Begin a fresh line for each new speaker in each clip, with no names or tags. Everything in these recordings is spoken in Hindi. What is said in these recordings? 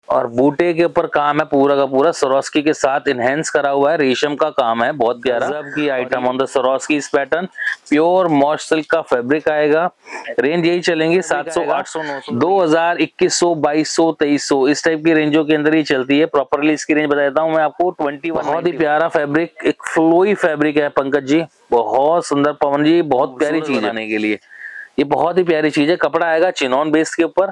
और बूटे के ऊपर काम है पूरा का पूरा, स्वरोस्की के साथ इनहेंस करा हुआ है, रेशम का काम है, बहुत प्यारा की आइटम ऑन द स्वरोस्की इस पैटर्न। प्योर मॉश सिल्क का फैब्रिक आएगा। रेंज यही चलेंगी 700, 800, 900, 2000, 2100, 2200, 2300 इस टाइप की रेंजों के अंदर ही चलती है। प्रॉपरली इसकी रेंज बता देता हूँ मैं आपको 21। बहुत ही प्यारा फैब्रिक, एक फ्लोई फैब्रिक है पंकज जी, बहुत सुंदर। पवन जी बहुत प्यारी चीज बनाने के लिए ये बहुत ही प्यारी चीज है। कपड़ा आएगा चिनॉन बेस के ऊपर।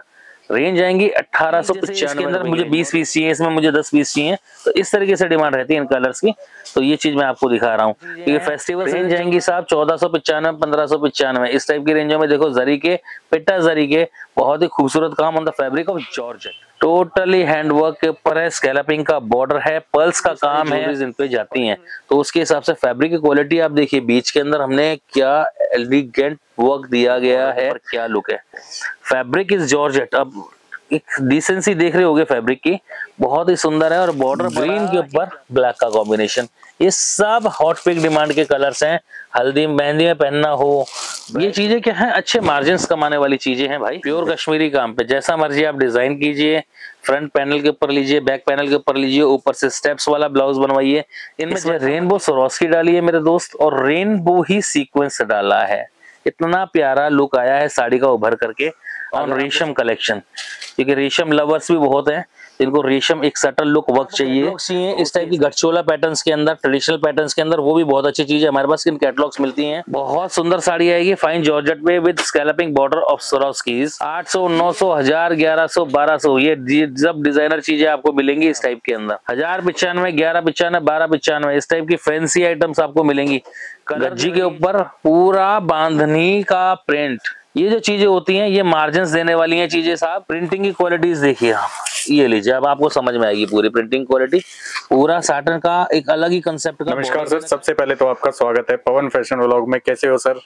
रेंज आएंगी 1895 के अंदर। मुझे 20 पीस चाहिए, इसमें मुझे 10 पीस चाहिए, तो इस तरीके से डिमांड रहती है इन कलर्स की। तो ये चीज मैं आपको दिखा रहा हूँ। ये फेस्टिवल रेंज आएंगी साहब 1495, 1595 इस टाइप की रेंजों में। देखो जरी के, पिट्टा जरी के, बहुत ही खूबसूरत काम on the fabric of georgette. Totally handwork के ऊपर है, स्कैलपिंग का बॉर्डर है, पर्ल्स का काम है, इन पे जाती हैं। तो उसके हिसाब से फैब्रिक की क्वालिटी आप देखिए, बीच के अंदर हमने क्या एलिगेंट वर्क दिया गया है, क्या लुक है। Fabric is georgette. अब एक डिसेंसी देख रहे होगे फैब्रिक की, बहुत ही सुंदर है। और बॉर्डर ग्रीन के ऊपर ब्लैक का कॉम्बिनेशन, ये सब हॉट पिक डिमांड के कलर्स हैं। हल्दी मेहंदी में पहनना हो, ये चीजें क्या है, अच्छे मार्जिन कमाने वाली चीजें हैं भाई। प्योर कश्मीरी काम पे जैसा मर्जी आप डिजाइन कीजिए, फ्रंट पैनल के ऊपर लीजिए, बैक पैनल के ऊपर लीजिए, ऊपर से स्टेप्स वाला ब्लाउज बनवाइए। इनमें रेनबो स्वरोस्की डाली है मेरे दोस्त, और रेनबो ही सीक्वेंस डाला है। इतना प्यारा लुक आया है साड़ी का उभर करके। और रेशम कलेक्शन, क्योंकि रेशम लवर्स भी बहुत हैं, इनको रेशम एक सटल लुक वर्क चाहिए इस टाइप की गठचोला पैटर्न्स के अंदर, ट्रेडिशनल पैटर्न्स के अंदर, वो भी बहुत अच्छी चीज है। हमारे पास इन कैटलॉग्स मिलती हैं। बहुत सुंदर साड़ी आएगी फाइन जॉर्जेट में विद स्कैलपिंग बॉर्डर ऑफ स्वरोस्कीज। 800, 900, 1000, 1100, 1200 ये सब डिजाइनर चीजें आपको मिलेंगी इस टाइप के अंदर। 1095, 1195, 1295 इस टाइप की फैंसी आइटम्स आपको मिलेंगी। गज्जी के ऊपर पूरा बांधनी का प्रिंट, ये जो चीजें होती हैं ये मार्जिन देने वाली हैं चीजें साहब। प्रिंटिंग की क्वालिटीज देखिए आप, ये लीजिए, अब आपको समझ में आएगी पूरी प्रिंटिंग क्वालिटी। पूरा साटन का एक अलग ही कंसेप्ट का।
नमस्कार सर, सबसे पहले तो आपका स्वागत है पवन फैशन व्लॉग में। कैसे हो सर?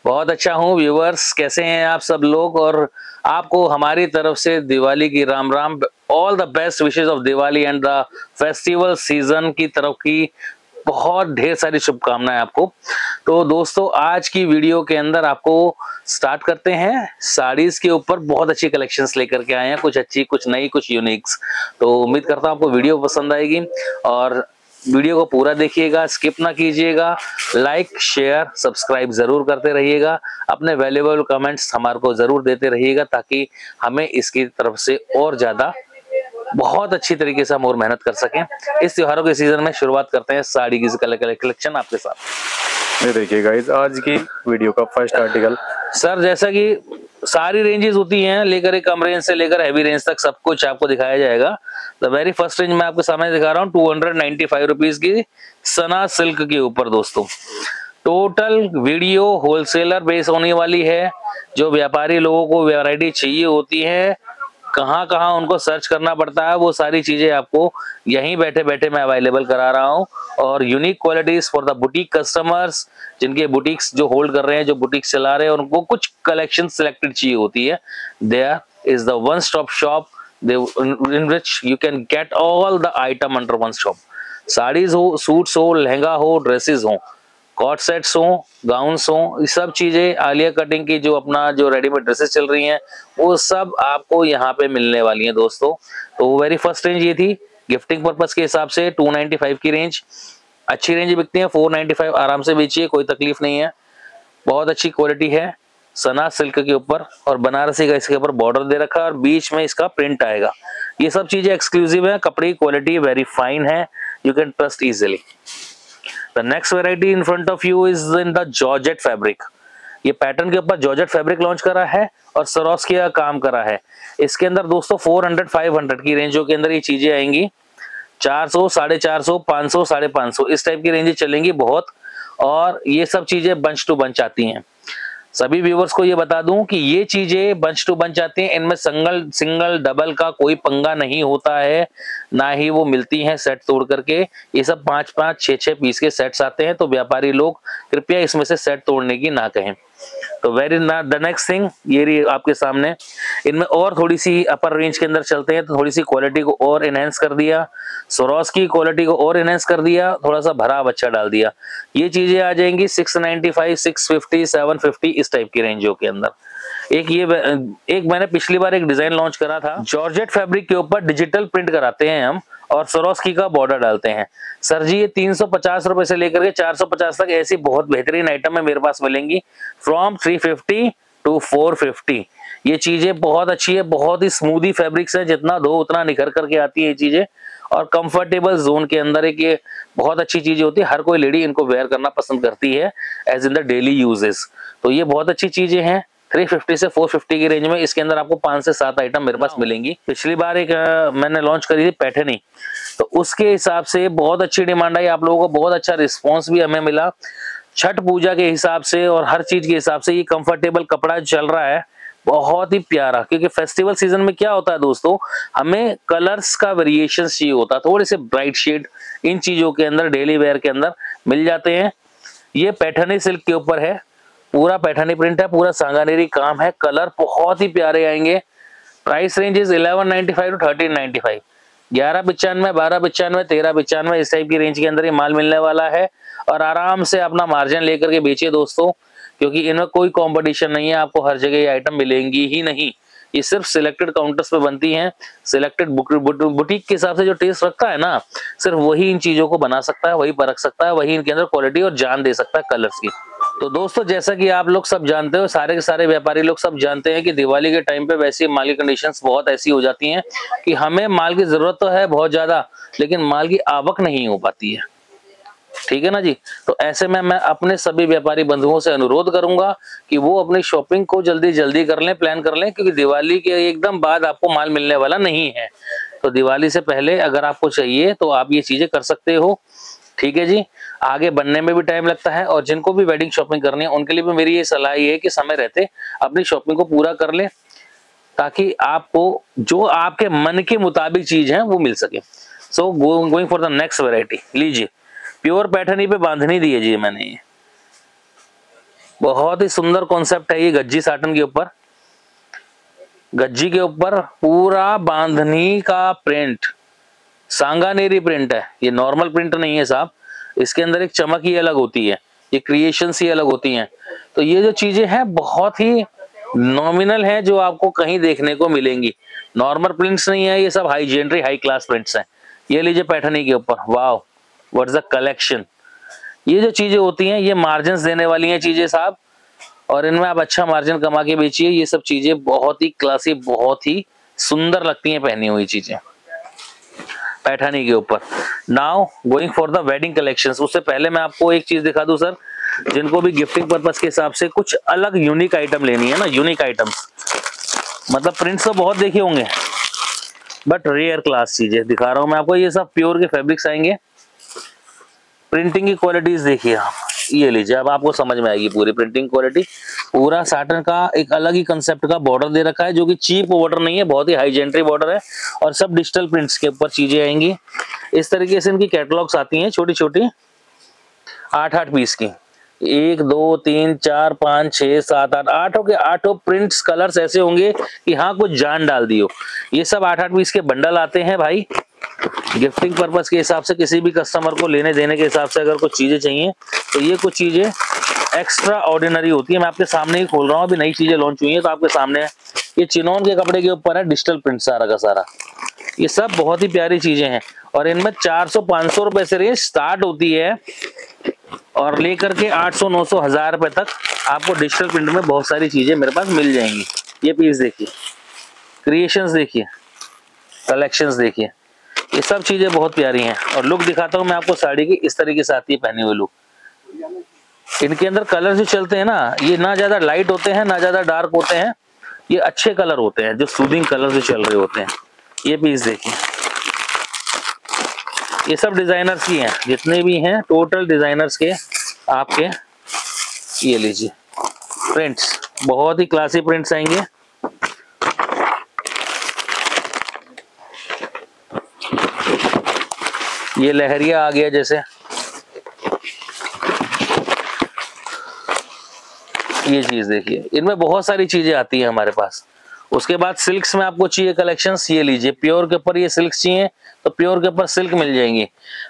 बहुत अच्छा हूँ। व्यूअर्स कैसे हैं आप सब लोग? और आपको हमारी तरफ से दिवाली की Ram Ram, all the best wishes of Diwali and the festival season की तरफ की बहुत ढेर सारी शुभकामनाएं आपको। तो दोस्तों आज की वीडियो के अंदर आपको स्टार्ट करते हैं साड़ीज के ऊपर। बहुत अच्छी कलेक्शंस लेकर के आए हैं, कुछ अच्छी, कुछ नई, कुछ यूनिक्स। तो उम्मीद करता हूं आपको वीडियो पसंद आएगी, और वीडियो को पूरा देखिएगा, स्किप ना कीजिएगा। लाइक, शेयर, सब्सक्राइब जरूर करते रहिएगा। अपने वैल्यूएबल कमेंट्स हमारे को जरूर देते रहिएगा, ताकि हमें इसकी तरफ से और ज्यादा बहुत अच्छी तरीके से हम और मेहनत कर सकें। इस त्योहारों के सीजन में शुरुआत करते हैं साड़ी की कलेक्शन आपके साथ।
ये देखिए गाइस, आज की वीडियो का फर्स्ट आर्टिकल।
सर जैसा कि सारी रेंजेस होती हैं, लेकर एक कम रेंज से लेकर हैवी रेंज तक सब कुछ आपको दिखाया जाएगा। द वेरी फर्स्ट रेंज मैं आपके सामने दिखा रहा हूँ 295 रुपीज की सना सिल्क के ऊपर दोस्तों। टोटल वीडियो होलसेलर बेस होने वाली है। जो व्यापारी लोगों को वैरायटी चाहिए होती है, कहाँ कहाँ उनको सर्च करना पड़ता है, वो सारी चीजें आपको यहीं बैठे बैठे मैं अवेलेबल करा रहा हूँ। और unique qualities for the boutique customers, जिनके बुटीक्स जो होल्ड कर रहे हैं, जो बुटीक्स चला रहे हैं, उनको कुछ कलेक्शन सिलेक्टेड चाहिए होती है। There is the one stop shop in which you can get all the item under one shop। Saris हो, सूट्स हो, लहंगा हो, ड्रेसेस हो, कॉट सेट्स हो, गाउन्स हो, ये सब चीजें, आलिया कटिंग की जो अपना जो रेडीमेड ड्रेसेस चल रही हैं, वो सब आपको यहाँ पे मिलने वाली हैं दोस्तों। तो वेरी फर्स्ट रेंज ये थी। गिफ्टिंग पर्पस के हिसाब से 295 की रेंज, अच्छी रेंज बिकती है। 495 आराम से बेचिए, कोई तकलीफ नहीं है। बहुत अच्छी क्वालिटी है, सना सिल्क के ऊपर, और बनारसी का इसके ऊपर बॉर्डर दे रखा है, और बीच में इसका प्रिंट आएगा। ये सब चीजें एक्सक्लूसिव है, कपड़े की क्वालिटी वेरी फाइन है, you can trust easily. The next variety in front of you is in the Georgette fabric। ये पैटर्न के ऊपर जॉर्जेट फैब्रिक लॉन्च करा है और स्वरोस्की का काम करा है। इसके अंदर दोस्तों 400, 500 की रेंजों के अंदर ये चीजें आएंगी। 400, 450, 500, 550 इस टाइप की रेंजें चलेंगी बहुत। और ये सब चीजें बंच टू बंच आती हैं। सभी व्यूवर्स को ये बता दूं कि ये चीजें बंच टू बंच आती हैं, इनमें सिंगल डबल का कोई पंगा नहीं होता है, ना ही वो मिलती हैं सेट तोड़ करके। ये सब 5-5, 6-6 पीस के सेट्स आते हैं। तो व्यापारी लोग कृपया इसमें से सेट तोड़ने की ना कहें। तो द नेक्स्ट थिंग ये रही आपके सामने। इनमें और थोड़ी सी अपर रेंज के अंदर चलते हैं, तो थोड़ी सी क्वालिटी को और एनहेंस कर दिया, स्वरोस्की क्वालिटी को और एनहेंस कर दिया, थोड़ा सा भरा बच्चा डाल दिया। ये चीजें आ जाएंगी 695, 650, 750 इस टाइप की रेंजों के अंदर। एक मैंने पिछली बार एक डिजाइन लॉन्च करा था, जॉर्जेट फैब्रिक के ऊपर डिजिटल प्रिंट कराते हैं हम और स्वरोस्की का बॉर्डर डालते हैं। सर जी ये 350 रुपए से लेकर के 450 तक ऐसी बहुत बेहतरीन आइटम है मेरे पास मिलेंगी, फ्रॉम 350 टू 450। ये चीजें बहुत अच्छी है, बहुत ही स्मूदी फैब्रिक्स है, जितना धो उतना निखर करके आती है ये चीजें, और कंफर्टेबल जोन के अंदर एक ये बहुत अच्छी चीज होती है। हर कोई लेडी इनको वेयर करना पसंद करती है as in the daily uses. तो ये बहुत अच्छी चीजें हैं। 350 से 450 की रेंज में इसके अंदर आपको 5 से 7 आइटम मेरे पास मिलेंगी। पिछली बार एक मैंने लॉन्च करी थी पैठनी, तो उसके हिसाब से बहुत अच्छी डिमांड आई, आप लोगों को बहुत अच्छा रिस्पॉन्स भी हमें मिला। छठ पूजा के हिसाब से और हर चीज के हिसाब से ये कंफर्टेबल कपड़ा चल रहा है, बहुत ही प्यारा। क्योंकि फेस्टिवल सीजन में क्या होता है दोस्तों, हमें कलर्स का वेरिएशन चाहिए होता है, थोड़े से ब्राइट शेड इन चीजों के अंदर डेली वेयर के अंदर मिल जाते हैं। ये पैठनी सिल्क के ऊपर है, पूरा पैठनी प्रिंट है, पूरा सांगानेरी काम है, कलर बहुत ही प्यारे आएंगे। प्राइस रेंज इज 1195 टू 1395, 1195, 1295, 1395, इस टाइप की रेंज के अंदर ये माल मिलने वाला है। और आराम से अपना मार्जिन लेकर के बेचिए दोस्तों, क्योंकि इनमें कोई कंपटीशन नहीं है, आपको हर जगह ये आइटम मिलेंगी ही नहीं। ये सिर्फ सिलेक्टेड काउंटर्स पे बनती हैं, सिलेक्टेड बुटीक के हिसाब से जो टेस्ट रखता है ना, सिर्फ वही इन चीजों को बना सकता है, वही परख सकता है, वही इनके अंदर क्वालिटी और जान दे सकता है कलर्स की। तो दोस्तों जैसा कि आप लोग सब जानते हो, सारे के सारे व्यापारी लोग सब जानते हैं कि दिवाली के टाइम पे वैसे माल की कंडीशंस बहुत ऐसी हो जाती हैं कि हमें माल की जरूरत तो है बहुत ज्यादा, लेकिन माल की आवक नहीं हो पाती है। ठीक है ना जी। तो ऐसे में मैं अपने सभी व्यापारी बंधुओं से अनुरोध करूंगा कि वो अपनी शॉपिंग को जल्दी जल्दी कर लें, प्लान कर लें, क्योंकि दिवाली के एकदम बाद आपको माल मिलने वाला नहीं है। तो दिवाली से पहले अगर आपको चाहिए तो आप ये चीजें कर सकते हो। ठीक है जी। आगे बनने में भी टाइम लगता है, और जिनको भी वेडिंग शॉपिंग करनी है उनके लिए भी मेरी ये सलाह ये है कि समय रहते अपनी शॉपिंग को पूरा कर ले, ताकि आपको जो आपके मन के मुताबिक चीज है वो मिल सके। So going for the next variety, लीजिए प्योर पैठनी पे बांधनी दी है जी मैंने। ये बहुत ही सुंदर कॉन्सेप्ट है, ये गज्जी साटन के ऊपर, गज्जी के ऊपर पूरा बांधनी का प्रिंट, सांगानेरी प्रिंट है, ये नॉर्मल प्रिंट नहीं है साहब। इसके अंदर एक चमक ही अलग होती है, ये क्रिएशंस ही अलग होती हैं। तो ये जो चीजें हैं बहुत ही नॉमिनल है, जो आपको कहीं देखने को मिलेंगी। नॉर्मल प्रिंट्स नहीं है, ये सब high gentry high class prints हैं। ये लीजिए पैठनी के ऊपर, वाओ व्हाट्स द कलेक्शन। ये जो चीजें होती हैं ये मार्जिन देने वाली हैं चीजें साहब, और इनमें आप अच्छा मार्जिन कमा के बेचिए। ये सब चीजें बहुत ही क्लासी, बहुत ही सुंदर लगती हैं पहनी हुई चीजें पैठनी के ऊपर। Now going for the wedding collections. उससे पहले मैं आपको एक चीज दिखा दूं सर, जिनको भी गिफ्टिंग पर्पस के हिसाब से कुछ अलग यूनिक आइटम लेनी है ना, यूनिक आइटम्स, मतलब प्रिंट्स तो बहुत देखे होंगे बट रेयर क्लास चीजें दिखा रहा हूं मैं आपको। ये सब प्योर के फैब्रिक्स आएंगे, प्रिंटिंग की क्वालिटीज देखिए आप, ये लीजिए, अब आपको समझ में आएगी पूरी प्रिंटिंग क्वालिटी। पूरा साटन का एक अलग ही कंसेप्ट का बॉर्डर दे रखा है, जो कि चीप बॉर्डर नहीं है, बहुत ही हाई जेंट्री बॉर्डर है, और सब डिजिटल प्रिंट्स के ऊपर चीजें आएंगी। इस तरीके से इनकी कैटलॉग्स आती हैं छोटी छोटी, 8-8 पीस की, 1 2 3 4 5 6 7 8, आठों के आठों प्रिंट्स कलर्स ऐसे होंगे कि हाँ कुछ जान डाल दियो। ये सब 8-8 पीस के बंडल आते हैं भाई। गिफ्टिंग पर्पस के हिसाब से किसी भी कस्टमर को लेने देने के हिसाब से अगर कुछ चीजें चाहिए तो ये कुछ चीजें एक्स्ट्रा ऑर्डिनरी होती है। मैं आपके सामने ही खोल रहा हूँ, अभी नई चीजें लॉन्च हुई है तो आपके सामने है। ये चिनोन के कपड़े के ऊपर है डिजिटल प्रिंट सारा का सारा। ये सब बहुत ही प्यारी चीजें हैं, और इनमें 400-500 रुपए से रेंज स्टार्ट होती है और लेकर के 800, 900, 1000 रुपए तक आपको डिजिटल प्रिंट में बहुत सारी चीजें मेरे पास मिल जाएंगी। ये पीस देखिए, क्रिएशंस देखिए, कलेक्शंस देखिए, ये सब चीजें बहुत प्यारी हैं। और लुक दिखाता हूं मैं आपको साड़ी की, इस तरीके से आती है पहनी हुई लुक। इनके अंदर कलर जो चलते हैं ना, ये ना ज्यादा लाइट होते हैं ना ज्यादा डार्क होते हैं, ये अच्छे कलर होते हैं, जो सूदिंग कलर जो चल रहे होते हैं। ये पीस देखिए, ये सब डिजाइनर्स की हैं, जितने भी हैं टोटल डिजाइनर्स के आपके। ये लीजिए प्रिंट्स, बहुत ही क्लासी प्रिंट्स आएंगे। ये लहरिया आ गया जैसे, ये चीज देखिए, इनमें बहुत सारी चीजें आती है हमारे पास। उसके बाद सिल्क्स में आपको चाहिए कलेक्शंस, ये लीजिए प्योर के ऊपर ये सिल्क चाहिए तो प्योर के ऊपर सिल्क मिल जाएंगी।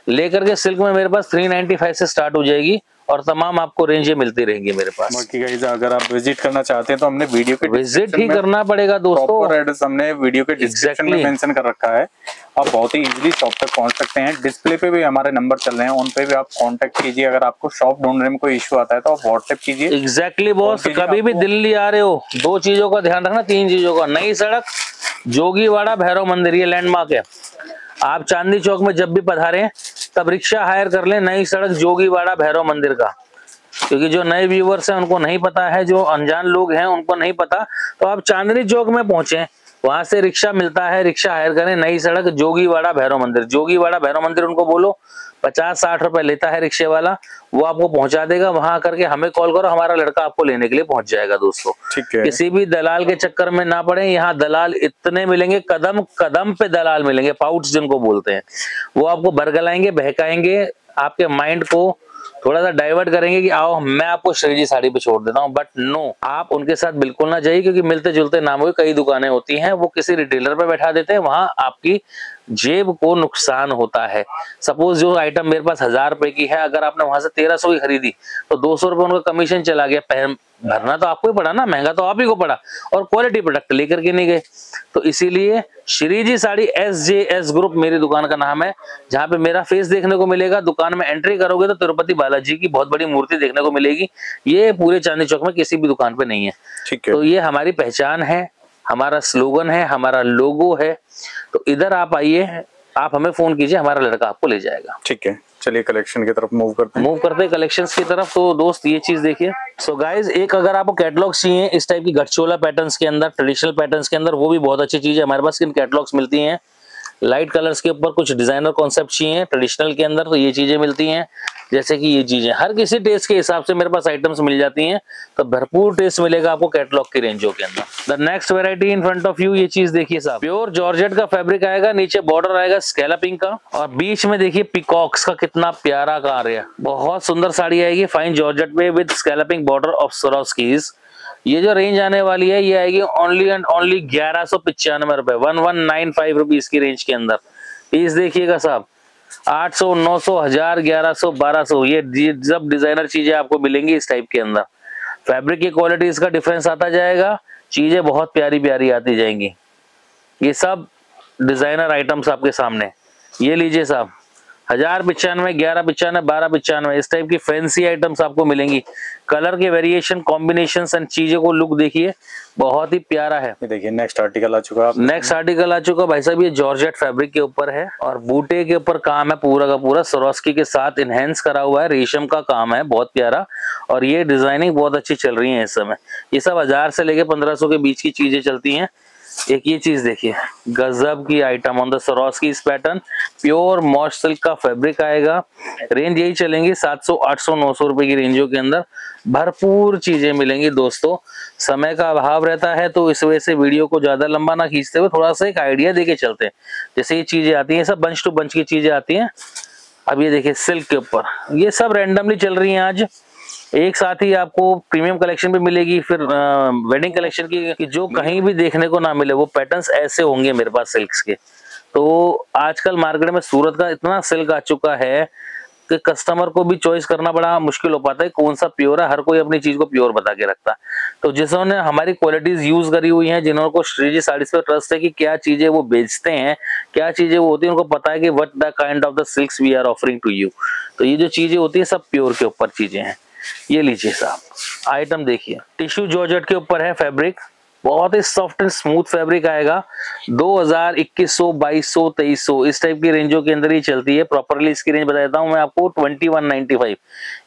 लेकर के सिल्क में मेरे पास 395 से स्टार्ट हो जाएगी और तमाम आपको रेंज मिलती रहेंगी मेरे पास।
बाकी गाइस अगर आप विजिट करना चाहते हैं तो हमने वीडियो के
विजिट ही करना पड़ेगा दोस्तों,
प्रॉपर एड्रेस हमने वीडियो के डिस्क्रिप्शन में मेंशन कर रखा है। आप बहुत ही इजीली शॉप तक पहुंच सकते हैं। डिस्प्ले पे भी हमारे नंबर चल रहे हैं, उन पे भी आप कांटेक्ट कीजिए। अगर आपको शॉप ढूंढने में कोई इश्यू आता है तो आप व्हाट्सएप कीजिए।
एग्जैक्टली बॉस, कभी भी दिल्ली आ रहे हो 2 चीजों का ध्यान रखना, 3 चीजों का। नई सड़क, जोगीवाड़ा भैरव मंदिर, ये लैंडमार्क है। आप चांदनी चौक में जब भी पधारें तब रिक्शा हायर कर लें नई सड़क जोगीवाड़ा भैरव मंदिर का, क्योंकि जो नए व्यूवर्स हैं उनको नहीं पता है, जो अनजान लोग हैं उनको नहीं पता। तो आप चांदनी चौक में पहुंचे, वहां से रिक्शा मिलता है, रिक्शा हायर करें, नई सड़क जोगीवाड़ा भैरव मंदिर। जोगीवाड़ा भैरव मंदिर उनको बोलो, 50-60 रुपए लेता है रिक्शे वाला, वो आपको पहुंचा देगा। वहां करके हमें कॉल करो, हमारा लड़का आपको लेने के लिए पहुंच जाएगा दोस्तों।
ठीक है,
किसी भी दलाल के चक्कर में ना पड़े। यहाँ दलाल इतने मिलेंगे, कदम कदम पे दलाल मिलेंगे, पाउट्स जिनको बोलते हैं। वो आपको बरगलाएंगे, बहकाएंगे, आपके माइंड को थोड़ा सा डाइवर्ट करेंगे कि आओ मैं आपको श्रीजी साड़ी पे छोड़ देता हूँ। बट नो, आप उनके साथ बिल्कुल ना जाइए, क्योंकि मिलते जुलते नामों की कई दुकानें होती हैं, वो किसी रिटेलर पे बैठा देते हैं, वहां आपकी जेब को नुकसान होता है। सपोज जो आइटम मेरे पास 1000 रुपए की है, अगर आपने वहां से 1300 की खरीदी तो 200 रुपए उनका कमीशन चला गया। भरना तो आपको ही पड़ा ना, महंगा तो आप ही को पड़ा, और क्वालिटी प्रोडक्ट लेकर के नहीं गए। तो इसीलिए श्रीजी साड़ी SJS ग्रुप मेरी दुकान का नाम है, जहां पे मेरा फेस देखने को मिलेगा। दुकान में एंट्री करोगे तो तिरुपति बालाजी की बहुत बड़ी मूर्ति देखने को मिलेगी। ये पूरे चांदनी चौक में किसी भी दुकान पे नहीं है।
ठीक है,
तो ये हमारी पहचान है, हमारा स्लोगन है, हमारा लोगो है। तो इधर आप आइए, आप हमें फोन कीजिए, हमारा लड़का आपको ले जाएगा।
ठीक है, चलिए कलेक्शन की तरफ मूव करते
हैं कलेक्शंस की तरफ। तो दोस्त ये चीज देखिए। सो गाइज, एक अगर आपको कैटलॉग्स चाहिए इस टाइप की गठचोला पैटर्न्स के अंदर, ट्रेडिशनल पैटर्न्स के अंदर, वो भी बहुत अच्छी चीज है। हमारे पास इन कैटलॉग्स मिलती हैं। लाइट कलर्स के ऊपर कुछ डिजाइनर कॉन्सेप्ट चाहिए ट्रेडिशनल के अंदर, तो ये चीजें मिलती हैं। जैसे कि ये चीजें हर किसी टेस्ट के हिसाब से मेरे पास आइटम्स मिल जाती हैं, तो भरपूर टेस्ट मिलेगा आपको कैटलॉग की रेंजों के अंदर। The next variety in front of you, ये चीज देखिए साहब, प्योर जॉर्जेट का फैब्रिक आएगा, नीचे बॉर्डर आएगा स्कैलपिंग का, और बीच में देखिए पिकॉक्स का कितना प्यारा कार्य है। बहुत सुंदर साड़ी आएगी फाइन जॉर्जेट में विद स्कैलपिंग बॉर्डर ऑफ स्वरोस्कीज। ये जो रेंज आने वाली है ये आएगी ओनली एंड ओनली 1195 रुपए, 1195 रुपीज की रेंज के अंदर। पीस देखिएगा साहब, 800, 900, 1000, 1100, 1200, ये सब डिजाइनर चीजें आपको मिलेंगी इस टाइप के अंदर। फैब्रिक की क्वालिटी इसका डिफरेंस आता जाएगा, चीजें बहुत प्यारी प्यारी आती जाएंगी। ये सब डिजाइनर आइटम्स आपके सामने, ये लीजिए साहब, 1095, 1195, 1295, इस टाइप की फैंसी आइटम्स आपको मिलेंगी। कलर के वेरिएशन, कॉम्बिनेशन एंड चीजों को लुक देखिए, बहुत ही प्यारा है।
देखिए नेक्स्ट आर्टिकल आ चुका है।
नेक्स्ट आर्टिकल आ चुका भाई साहब, ये जॉर्जेट फैब्रिक के ऊपर है और बूटे के ऊपर काम है पूरा का पूरा, स्वरोस्की के साथ इनहेंस करा हुआ है, रेशम का काम है बहुत प्यारा, और ये डिजाइनिंग बहुत अच्छी चल रही है इस समय। ये सब 1000 से लेके 1500 के बीच की चीजें चलती हैं। एक ये चीज देखिए, गजब की item on the Swarovski pattern, pure मॉश silk का फैब्रिक आएगा। रेंज यही चलेंगी 700, 800, 900 रुपए की रेंजों के अंदर भरपूर चीजें मिलेंगी दोस्तों। समय का अभाव रहता है तो इस वजह से वीडियो को ज्यादा लंबा ना खींचते हुए थोड़ा सा एक आइडिया देके चलते हैं। जैसे ये चीजें आती हैं, सब बंच टू बंच की चीजें आती हैं। अब ये देखिए सिल्क के ऊपर, ये सब रैंडमली चल रही हैं आज, एक साथ ही आपको प्रीमियम कलेक्शन भी मिलेगी, फिर वेडिंग कलेक्शन की, कि जो कहीं भी देखने को ना मिले वो पैटर्न्स ऐसे होंगे मेरे पास सिल्क्स के। तो आजकल मार्केट में सूरत का इतना सिल्क आ चुका है कि कस्टमर को भी चॉइस करना बड़ा मुश्किल हो पाता है कौन सा प्योर है। हर कोई अपनी चीज को प्योर बता के रखता है। तो जिन्होंने हमारी क्वालिटीज यूज करी हुई हैं, जिन्होंने को श्रीजी साड़ीज पे ट्रस्ट है कि क्या चीजें वो बेचते हैं, क्या चीजें वो होती है, उनको पता है कि what the kind of the silks we are offering to you. तो ये जो चीजें होती है सब प्योर के ऊपर चीजें हैं। ये लीजिए साहब, आइटम देखिए, टिश्यू जॉर्जेट के ऊपर है फैब्रिक, बहुत ही सॉफ्ट एंड स्मूथ फैब्रिक आएगा। 2000, 2100, 2200, 2300 इस टाइप की रेंजों के अंदर ही चलती है। प्रॉपरली इसकी रेंज बता देता हूं मैं आपको, 2195,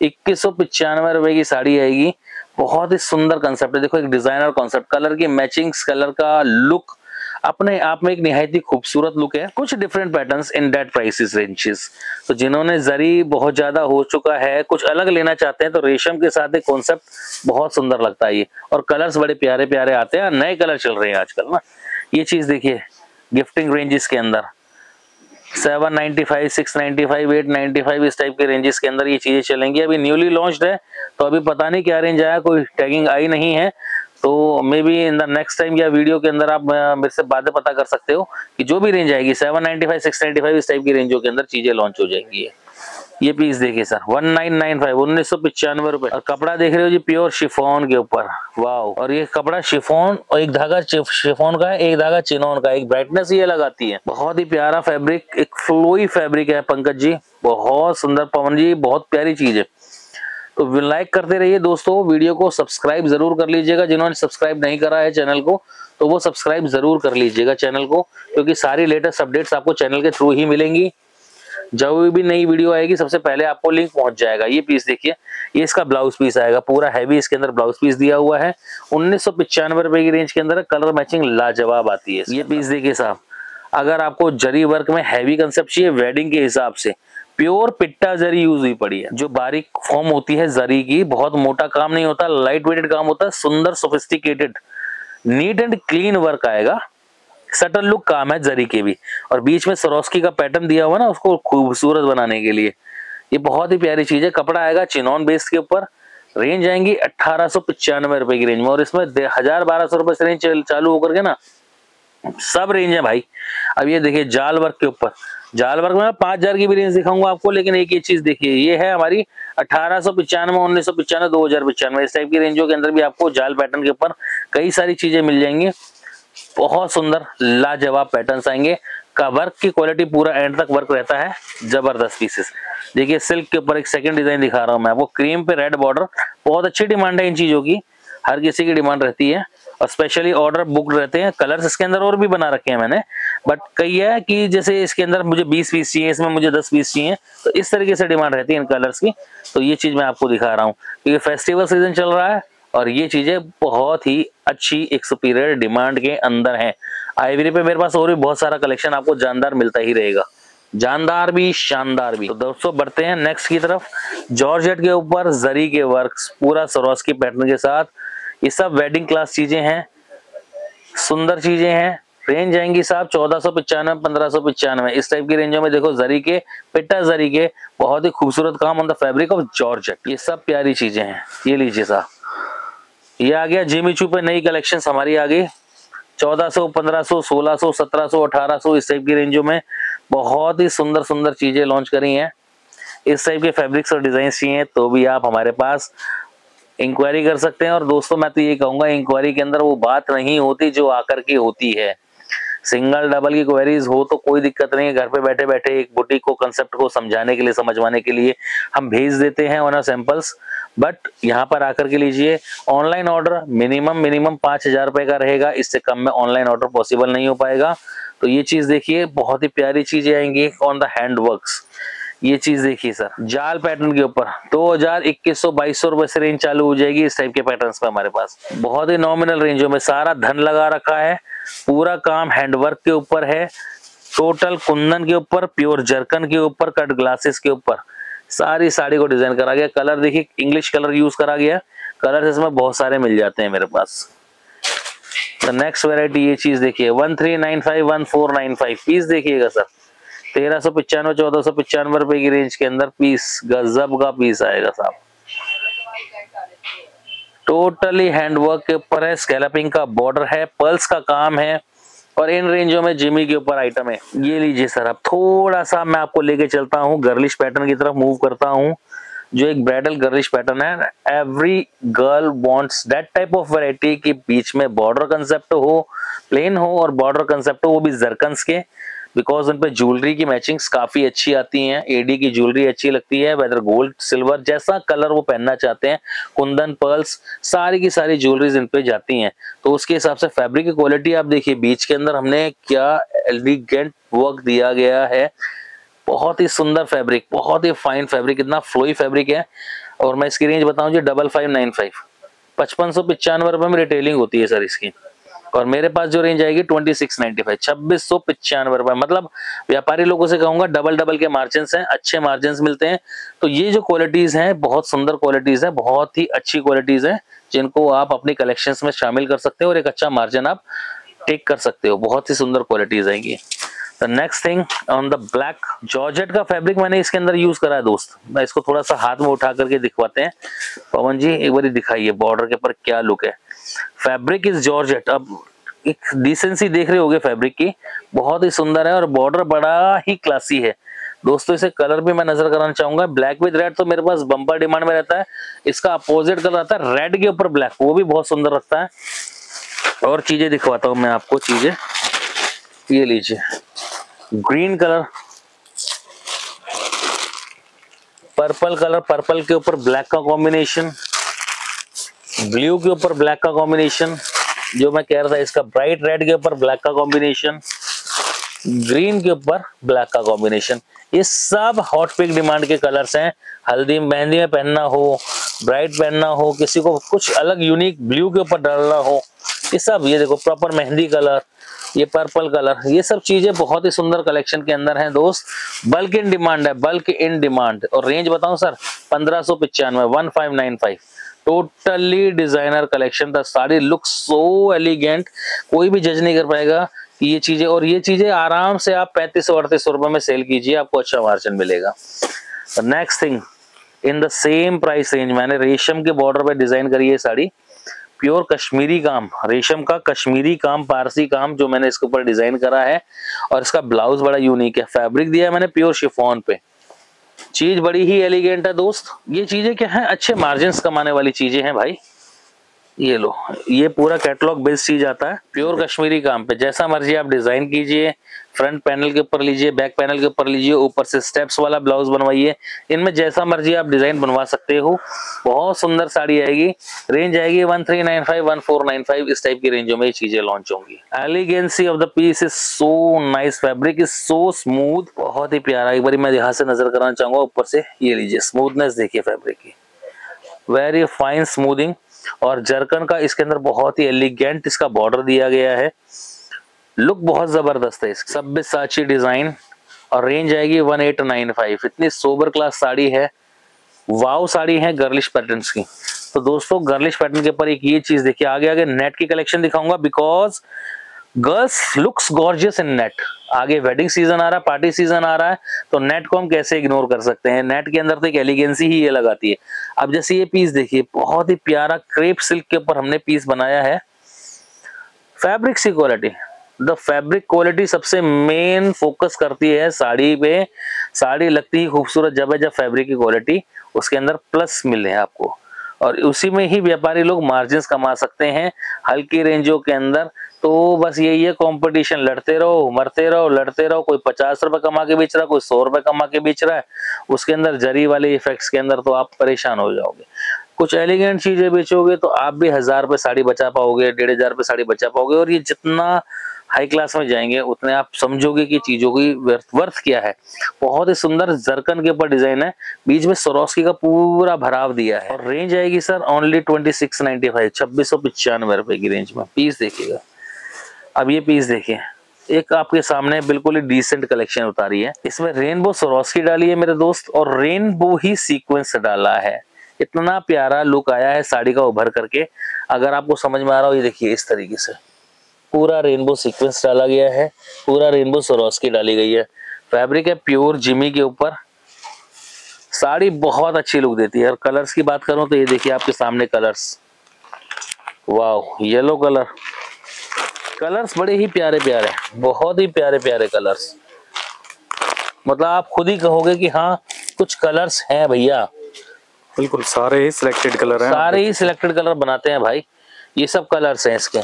2195 रुपए की साड़ी आएगी। बहुत ही सुंदर कंसेप्ट है, देखो एक डिजाइनर कॉन्सेप्ट, कलर की मैचिंग, कलर का लुक अपने आप में एक निहायत ही खूबसूरत लुक है। कुछ different patterns in that prices ranges. तो जिन्होंने जरी बहुत ज्यादा हो चुका है, कुछ अलग लेना चाहते हैं, तो रेशम के साथ एक कॉन्सेप्ट बहुत सुंदर लगता है ये, और कलर्स बड़े प्यारे प्यारे आते हैं, नए कलर चल रहे हैं आजकल ना। ये चीज देखिए गिफ्टिंग रेंजेस के अंदर 795, 695, 895 इस टाइप के रेंजेस के अंदर ये चीजें चलेंगी। अभी न्यूली लॉन्च्ड है तो अभी पता नहीं क्या रेंज आया, कोई टैगिंग आई नहीं है। तो may be in the next time या वीडियो के अंदर आप मेरे से बातें पता कर सकते हो कि जो भी रेंज आएगी 795, 695 इस टाइप की रेंजों के अंदर चीजें लॉन्च हो जाएंगी। ये पीस देखिए सर 1995 1995 रुपए। और कपड़ा देख रहे हो जी प्योर शिफॉन के ऊपर, वाओ। और ये कपड़ा शिफॉन और एक धागा शिफॉन का है, एक धागा चिनॉन का, एक ब्राइटनेस ये लगाती है। बहुत ही प्यारा फैब्रिक, एक फ्लोई फैब्रिक है पंकज जी, बहुत सुंदर। पवन जी बहुत प्यारी चीज है। तो लाइक करते रहिए दोस्तों, वीडियो को सब्सक्राइब जरूर कर लीजिएगा। जिन्होंने सब्सक्राइब नहीं करा है चैनल को तो वो सब्सक्राइब जरूर कर लीजिएगा चैनल को, क्योंकि सारी लेटेस्ट अपडेट्स आपको चैनल के थ्रू ही मिलेंगी। जब भी नई वीडियो आएगी सबसे पहले आपको लिंक पहुंच जाएगा। ये पीस देखिए, ये इसका ब्लाउज पीस आएगा, पूरा हैवी इसके अंदर ब्लाउज पीस दिया हुआ है। 1995 रुपए की रेंज के अंदर कलर मैचिंग लाजवाब आती है। ये पीस देखिए साहब, अगर आपको जरी वर्क में हैवी कंसेप्ट चाहिए वेडिंग के हिसाब से, प्योर पिट्टा जरी यूज हुई पड़ी है, जो बारीक फॉर्म होती है जरी की, बहुत मोटा काम नहीं होता, लाइट वेटेड काम होता है, सुंदर sophisticated neat and clean work आएगा, सटल लुक काम है जरी के भी। और बीच में सरोस्की का पैटर्न दिया हुआ ना उसको खूबसूरत बनाने के लिए, ये बहुत ही प्यारी चीज है। कपड़ा आएगा चिनॉन बेस के ऊपर, रेंज आएंगी 1895 रुपए की रेंज में। और इसमें 1000-1200 रुपए से रेंज चालू होकर के ना सब रेंज है भाई। अब ये देखिए जाल वर्क के ऊपर, जाल वर्क में 5000 की भी रेंज दिखाऊंगा आपको, लेकिन एक ही चीज देखिए, ये है हमारी 1895 1995 2095 इस टाइप की रेंजों के अंदर भी आपको जाल पैटर्न के ऊपर कई सारी चीजें मिल जाएंगी। बहुत सुंदर लाजवाब पैटर्न्स आएंगे का वर्क की क्वालिटी पूरा एंड तक वर्क रहता है, जबरदस्त पीसेस। देखिए सिल्क के ऊपर एक सेकंड डिजाइन दिखा रहा हूं मैं, वो क्रीम पे रेड बॉर्डर, बहुत अच्छी डिमांड है इन चीजों की, हर किसी की डिमांड रहती है और स्पेशली ऑर्डर बुक रहते हैं। कलर्स इसके अंदर और भी बना रखे हैं मैंने, बट कई है कि जैसे इसके अंदर मुझे 20 पीस चाहिए, इसमें मुझे 10 पीस चाहिए, तो इस तरीके से डिमांड रहती है इन कलर्स की। तो ये चीज मैं आपको दिखा रहा हूँ क्योंकि फेस्टिवल सीजन चल रहा है और ये चीजें बहुत ही अच्छी एक सुपीरियर डिमांड के अंदर है। आइवरी पे मेरे पास और भी बहुत सारा कलेक्शन आपको जानदार मिलता ही रहेगा, जानदार भी शानदार भी। तो दोस्तों बढ़ते हैं नेक्स्ट की तरफ। जॉर्जेट के ऊपर जरी के वर्क, पूरा सरोस्की पैटर्न के साथ, ये सब वेडिंग क्लास चीजें हैं, सुंदर चीजें हैं। रेंज आएंगी साहब 1495 1595 इस टाइप की रेंजों में। देखो जरी के, पिट्टा जरी के, बहुत ही खूबसूरत काम on the fabric of georgette, ये सब प्यारी चीजें हैं। ये लीजिए साहब, ये आ गया जिमी चू पे नई कलेक्शंस हमारी आ गई, 1400 1500 1600 1700 1800 इस टाइप की रेंजों में बहुत ही सुंदर सुंदर चीजें लॉन्च करी हैं। इस टाइप के फैब्रिक्स और डिजाइन चाहिए तो भी आप हमारे पास इंक्वायरी कर सकते हैं। और दोस्तों मैं तो ये कहूंगा, इंक्वायरी के अंदर वो बात नहीं होती जो आकर के होती है। सिंगल डबल की क्वेरीज हो तो कोई दिक्कत नहीं है, घर पे बैठे बैठे एक बुटीक को कंसेप्ट को समझाने के लिए, समझवाने के लिए हम भेज देते हैं ऑन सैंपल्स। बट यहाँ पर आकर के लीजिए, ऑनलाइन ऑर्डर मिनिमम 5000 रुपए का रहेगा, इससे कम में ऑनलाइन ऑर्डर पॉसिबल नहीं हो पाएगा। तो ये चीज देखिए, बहुत ही प्यारी चीजें आएंगी ऑन द हैंड वर्क्स। ये चीज देखिए सर, जाल पैटर्न के ऊपर 2000 2100 2200 रुपए से रेंज चालू हो जाएगी इस टाइप के पैटर्न्स पे हमारे पास। बहुत ही नॉमिनल रेंजों में, सारा धन लगा रखा है, पूरा काम हैंडवर्क के ऊपर है, टोटल कुंदन के ऊपर, प्योर जरकन के ऊपर, कट ग्लासेस के ऊपर सारी साड़ी को डिजाइन करा गया। कलर देखिए इंग्लिश कलर यूज करा गया, कलर इसमें बहुत सारे मिल जाते हैं मेरे पास। तो नेक्स्ट वेराइटी ये चीज देखिए 1395 1495 पीस देखिएगा सर, 1395 1495 रुपए की रेंज के अंदर पीस, गजब का पीस आएगा साहब। टोटली हैंडवर्क के ऊपर है, स्कैलपिंग का बॉर्डर है, पर्ल्स का काम है और इन रेंजों में जिमी के ऊपर आइटम है। ये लीजिए सर, अब थोड़ा सा मैं आपको लेके चलता हूँ, गर्लिश पैटर्न की तरफ मूव करता हूँ, जो एक ब्राइडल गर्लिश पैटर्न है। Every girl wants that type of variety कि बीच में बॉर्डर कंसेप्ट हो, प्लेन हो और बॉर्डर कंसेप्ट हो, वो भी जरकन्स के, बिकॉज उन पे ज्वेलरी की मैचिंग्स काफी अच्छी आती हैं। एडी की ज्वेलरी अच्छी लगती है, वेदर गोल्ड सिल्वर जैसा कलर वो पहनना चाहते हैं, कुंदन पर्ल्स सारी की सारी ज्वेलरीज इन पे जाती हैं। तो उसके हिसाब से फैब्रिक की क्वालिटी आप देखिए, बीच के अंदर हमने क्या एलिगेंट वर्क दिया गया है, बहुत ही सुंदर फैब्रिक, बहुत ही फाइन फैब्रिक, इतना फ्लोई फैब्रिक है। और मैं इसकी रेंज बताऊं जी 5595 5595 रुपए में रिटेलिंग होती है सर इसकी। और मेरे पास जो रेंज आएगी 2695 2695 रुपए। मतलब व्यापारी लोगों से कहूंगा डबल के मार्जिन हैं, अच्छे मार्जिन मिलते हैं। तो ये जो क्वालिटीज हैं बहुत सुंदर क्वालिटीज है, बहुत ही अच्छी क्वालिटीज है, जिनको आप अपनी कलेक्शंस में शामिल कर सकते हो और एक अच्छा मार्जिन आप टेक कर सकते हो। बहुत ही सुंदर क्वालिटीज आएंगी। The next thing on the black, georgette का फैब्रिक मैंने इसके अंदर यूज करा है दोस्त। मैं इसको थोड़ा सा हाथ में उठा करके दिखवाते हैं। पवन जी एक बार दिखाइए बॉर्डर के ऊपर क्या लुक है। Fabric is georgette. अब एक डिसेंसी देख रहे होगे फैब्रिक की, बहुत ही सुंदर है और बॉर्डर बड़ा ही क्लासी है। दोस्तों इसे कलर भी मैं नजर कराना चाहूंगा, ब्लैक विद रेड तो मेरे पास बम्पर डिमांड में रहता है। इसका अपोजिट कलर आता है रेड के ऊपर ब्लैक, वो भी बहुत सुंदर लगता है। और चीजें दिखवाता हूं मैं आपको, चीजें ये लीजिए, green colour, purple colour, purple के ऊपर ब्लैक का कॉम्बिनेशन, ब्लू के ऊपर ब्लैक का कॉम्बिनेशन, जो मैं कह रहा था इसका ब्राइट रेड के ऊपर ब्लैक का कॉम्बिनेशन, ग्रीन के ऊपर ब्लैक का कॉम्बिनेशन, ये सब हॉट पिक डिमांड के कलर्स हैं। हल्दी मेहंदी में पहनना हो, ब्राइट पहनना हो, किसी को कुछ अलग यूनिक ब्लू के ऊपर डालना हो, ये सब, ये देखो प्रॉपर मेहंदी कलर, ये पर्पल कलर, ये सब चीजें बहुत ही सुंदर कलेक्शन के अंदर हैं दोस्त। बल्क इन डिमांड है, बल्क इन डिमांड। और रेंज बताऊं sir, 1595, 1595, totally designer collection. The sari look so elegant, कोई भी जज नहीं कर पाएगा कि ये चीजें, और ये चीजें आराम से आप 3500-3800 रुपए में सेल कीजिए, आपको अच्छा मार्जिन मिलेगा। Next thing, in the same price range मैंने रेशम के बॉर्डर पे डिजाइन करी है साड़ी, प्योर कश्मीरी काम, रेशम का कश्मीरी काम, पारसी काम जो मैंने इसके ऊपर डिजाइन करा है। और इसका ब्लाउज बड़ा यूनिक है, फैब्रिक दिया है मैंने प्योर शिफॉन पे, चीज बड़ी ही एलिगेंट है दोस्त। ये चीजें क्या है, अच्छे मार्जिन्स कमाने वाली चीजें हैं भाई। ये लो, ये पूरा कैटलॉग बेस्ड चीज आता है, प्योर कश्मीरी काम पे, जैसा मर्जी आप डिजाइन कीजिए, फ्रंट पैनल के ऊपर लीजिए, बैक पैनल के ऊपर लीजिए, ऊपर से स्टेप्स वाला ब्लाउज बनवाइए, इनमें जैसा मर्जी आप डिजाइन बनवा सकते हो। बहुत सुंदर साड़ी आएगी। रेंज आएगी 1395, 1495, इस टाइप की रेंजों में ये चीजें लॉन्च होंगी। Elegancy of the piece is so nice, fabric is so smooth, बहुत ही प्यारा। एक बार मैं यहाँ से नजर कराना चाहूंगा ऊपर से, ये लीजिए स्मूथनेस देखिए फैब्रिक की, वेरी फाइन स्मूथिंग। और जरकन का इसके अंदर बहुत ही एलिगेंट इसका बॉर्डर दिया गया है, लुक बहुत जबरदस्त है इसकी। सब्यसाची डिजाइन, और रेंज आएगी 1895। इतनी सोबर क्लास साड़ी है, वाव साड़ी है गर्लिश पैटर्न्स की। तो दोस्तों गर्लिश पैटर्न के ऊपर एक ये चीज देखिए, आगे आगे नेट की कलेक्शन दिखाऊंगा, because girls looks gorgeous in net. आगे वेडिंग सीजन आ रहा है, पार्टी सीजन आ रहा है, तो नेट को हम कैसे इग्नोर कर सकते हैं। नेट के अंदर तो एक एलिगेंसी ही ये लगाती है। अब जैसे ये पीस देखिए, बहुत ही प्यारा क्रेप सिल्क के ऊपर हमने पीस बनाया है। फैब्रिक सी क्वालिटी, द फैब्रिक क्वालिटी सबसे मेन फोकस करती है साड़ी पे। साड़ी लगती ही खूबसूरत जब है जब फैब्रिक की क्वालिटी उसके अंदर प्लस मिले आपको, और उसी में ही व्यापारी लोग मार्जिन कमा सकते हैं हल्की रेंजों के अंदर। तो बस यही है कंपटीशन, लड़ते रहो, मरते रहो, लड़ते रहो। कोई 50 रुपए कमा के बेच रहा है, कोई 100 रुपए कमा के बेच रहा है, उसके अंदर जरी वाले इफेक्ट्स के अंदर तो आप परेशान हो जाओगे। कुछ एलिगेंट चीजें बेचोगे तो आप भी 1000 रुपए साड़ी बचा पाओगे, 1500 रुपए साड़ी बचा पाओगे। और ये जितना हाई क्लास में जाएंगे उतने आप समझोगे कि चीजों की वर्थ क्या है। बहुत ही सुंदर जरकन के ऊपर डिजाइन है, बीच में स्वरोस्की का पूरा भराव दिया है। और रेंज आएगी सर ओनली 2695, 2695 रुपए की रेंज में। पीस देखिएगा, अब ये पीस देखिए, एक आपके सामने बिल्कुल ही डिसेंट कलेक्शन उतारी है। इसमें रेनबो स्वरोस्की डाली है मेरे दोस्त, और रेनबो ही सीक्वेंस डाला है। इतना प्यारा लुक आया है साड़ी का उभर करके। अगर आपको समझ में आ रहा हो, ये देखिए इस तरीके से पूरा रेनबो सीक्वेंस डाला गया है, पूरा रेनबो स्वरोस्की डाली गई है। फैब्रिक है प्योर जिमी के ऊपर। साड़ी बहुत अच्छी लुक देती है। और कलर्स की बात करूं तो ये देखिए आपके सामने कलर्स, वाह, येलो कलर, कलर्स बड़े ही प्यारे प्यारे, बहुत ही प्यारे प्यारे कलर्स। मतलब आप खुद ही कहोगे कि हाँ कुछ कलर्स हैं भैया।
बिल्कुल सारे ही सिलेक्टेड कलर हैं,
सारे ही सिलेक्टेड कलर बनाते हैं भाई। ये सब कलर्स हैं इसके।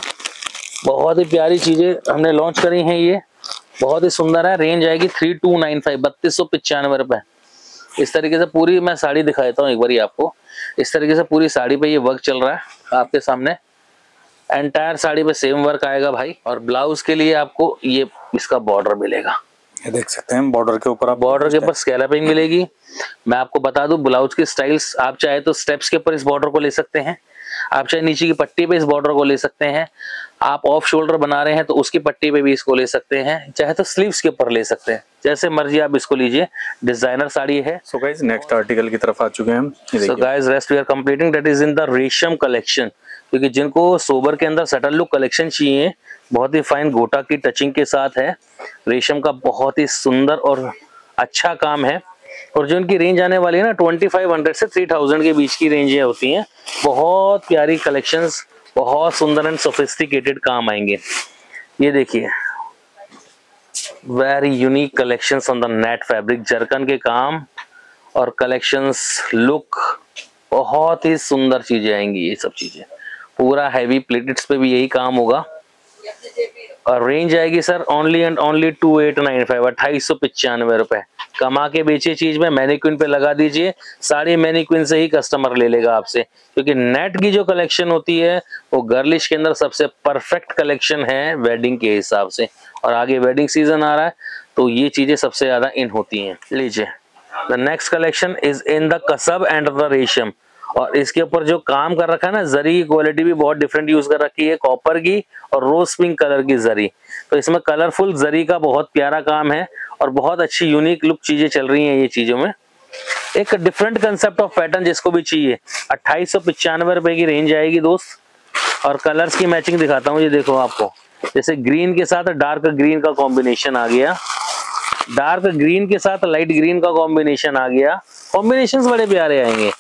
बहुत ही प्यारी चीजें हमने लॉन्च करी हैं, ये बहुत ही सुंदर है। रेंज आएगी 3295, 3295 रुपए। इस तरीके से पूरी मैं साड़ी दिखाता हूँ एक बार आपको। इस तरीके से पूरी साड़ी पे ये वर्क चल रहा है आपके सामने। एंटायर साड़ी पे सेम वर्क आएगा भाई। और ब्लाउज के लिए आपको ये इसका बॉर्डर मिलेगा,
ये देख सकते हैं बॉर्डर के ऊपर, आप
बॉर्डर के ऊपर स्कैलपिंग मिलेगी। मैं आपको बता दूं ब्लाउज की स्टाइल्स, आप चाहे तो स्टेप्स के ऊपर इस बॉर्डर को ले सकते हैं, आप चाहे नीचे की पट्टी पे इस बॉर्डर को ले सकते हैं, आप ऑफ शोल्डर बना रहे हैं तो उसकी पट्टी पे भी इसको ले सकते हैं, चाहे तो स्लीव्स के ऊपर ले सकते हैं, जैसे मर्जी आप इसको लीजिए। डिजाइनर साड़ी है।
सो गाइस नेक्स्ट आर्टिकल की तरफ आ चुके हैं हम।
So guys rest we are completing, that is in the Resham collection. क्योंकि जिनको सोबर के अंदर सटल लुक कलेक्शन चाहिए, बहुत ही फाइन गोटा की टचिंग के साथ है, रेशम का बहुत ही सुंदर और अच्छा काम है। और जो इनकी रेंज आने वाली है ना 2500 से 3000 के बीच की रेंजें होती हैं। बहुत प्यारी कलेक्शंस, बहुत सुंदर एंड सोफिस्टिकेटेड काम आएंगे। ये देखिए very unique collections on the net fabric, zircon के काम और कलेक्शंस लुक, बहुत ही सुंदर चीजें आएंगी ये सब चीजें। पूरा हैवी प्लेटेड्स पे भी यही काम होगा और रेंज आएगी सर ओनली एंड ओनली 2895, 2895 रुपए। कमा के बेचिए चीज में, मैनिक्विन पे लगा दीजिए, साड़ी मैनिक्विन से ही कस्टमर ले लेगा आपसे, क्योंकि नेट की जो कलेक्शन होती है वो गर्लिश के अंदर सबसे परफेक्ट कलेक्शन है वेडिंग के हिसाब से। और आगे वेडिंग सीजन आ रहा है तो ये चीजें सबसे ज्यादा इन होती हैं। लीजिए, the next collection is in the कसब एंड द रेशम, और इसके ऊपर जो काम कर रखा है ना, जरी की क्वालिटी भी बहुत डिफरेंट यूज कर रखी है, कॉपर की और रोज पिंक कलर की जरी। तो इसमें कलरफुल जरी का बहुत प्यारा काम है और बहुत अच्छी यूनिक लुक चीजें चल रही हैं ये चीजों में। एक डिफरेंट कंसेप्ट ऑफ पैटर्न जिसको भी चाहिए, 2895 रुपए की रेंज आएगी दोस्त। और कलर्स की मैचिंग दिखाता हूँ, ये देखो आपको, जैसे ग्रीन के साथ डार्क ग्रीन का कॉम्बिनेशन आ गया, डार्क ग्रीन के साथ लाइट ग्रीन का कॉम्बिनेशन आ गया। कॉम्बिनेशंस बड़े प्यारे आएंगे,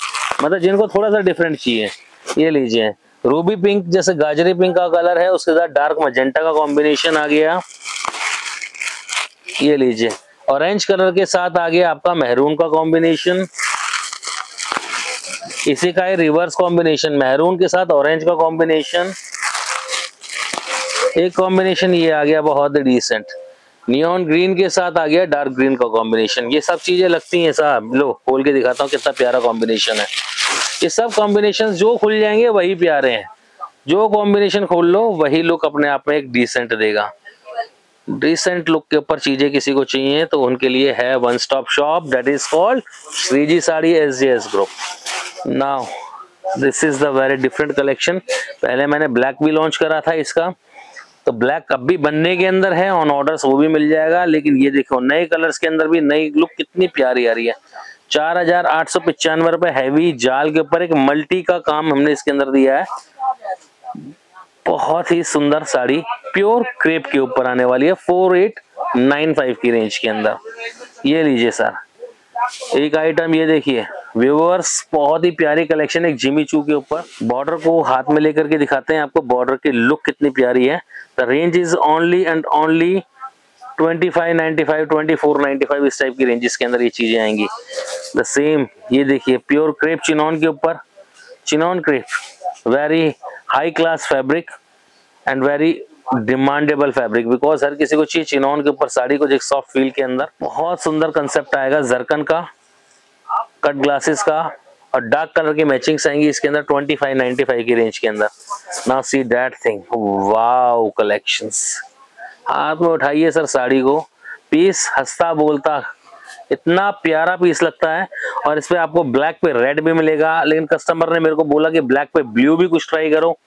मतलब जिनको थोड़ा सा डिफरेंट चाहिए। ये लीजिए, रूबी पिंक जैसे गाजरी पिंक का कलर है, उसके साथ डार्क मजेंटा का कॉम्बिनेशन आ गया। ये लीजिए, ऑरेंज कलर के साथ आ गया आपका मैरून का कॉम्बिनेशन। इसी का रिवर्स कॉम्बिनेशन, मैरून के साथ ऑरेंज का कॉम्बिनेशन। एक कॉम्बिनेशन ये आ गया बहुत डिसेंट, नियॉन ग्रीन के साथ आ गया डार्क ग्रीन का कॉम्बिनेशन। ये सब चीजें लगती हैं साहब, लो खोल के दिखाता हूँ कितना प्यारा कॉम्बिनेशन है। ये सब कॉम्बिनेशन जो खुल जाएंगे वही प्यारे हैं, जो कॉम्बिनेशन खोल लो वही लुक अपने आप में एक डिसेंट देगा। डिसेंट लुक के ऊपर चीजें किसी को चाहिए तो उनके लिए है one stop shop, that is called Shreeji sari SJS group. Now this is the very different collection. पहले मैंने ब्लैक भी लॉन्च करा था इसका, तो ब्लैक अब भी बनने के अंदर है, ऑन ऑर्डर्स वो भी मिल जाएगा। लेकिन ये देखो नए कलर्स के अंदर भी नई लुक कितनी प्यारी आ रही है। 4895 रुपए हैवी जाल के ऊपर एक मल्टी का काम हमने इसके अंदर दिया है। बहुत ही सुंदर साड़ी प्योर क्रेप के ऊपर आने वाली है 4895 की रेंज के अंदर। ये लीजिए सर, एक आइटम ये देखिए व्यूअर्स, बहुत ही प्यारी कलेक्शन, एक जिमी चू के ऊपर। बॉर्डर को हाथ में लेकर के दिखाते हैं आपको, बॉर्डर की लुक कितनी प्यारी है। The range is only and only 2595, 2495, इस टाइप की रेंजेस के अंदर ये चीजें आएंगी। द सेम ये देखिए प्योर क्रेप चिनॉन के ऊपर, chiffon crepe, very high class fabric and very demandable fabric, because हर किसी को चाहिए चिनॉन के ऊपर साड़ी को एक सॉफ्ट फील के अंदर। बहुत सुंदर कंसेप्ट आएगा जरकन का, कट ग्लासेस का और डार्क कलर की मैचिंग्स आएंगी इसके अंदर 2595 की रेंज के अंदर। Now see that thing, wow collections. हाथ में उठाइए सर साड़ी को, पीस हंसता बोलता इतना प्यारा पीस लगता है। और इसमें आपको ब्लैक पे रेड भी मिलेगा, लेकिन कस्टमर ने मेरे को बोला कि ब्लैक पे ब्लू भी कुछ ट्राई करो।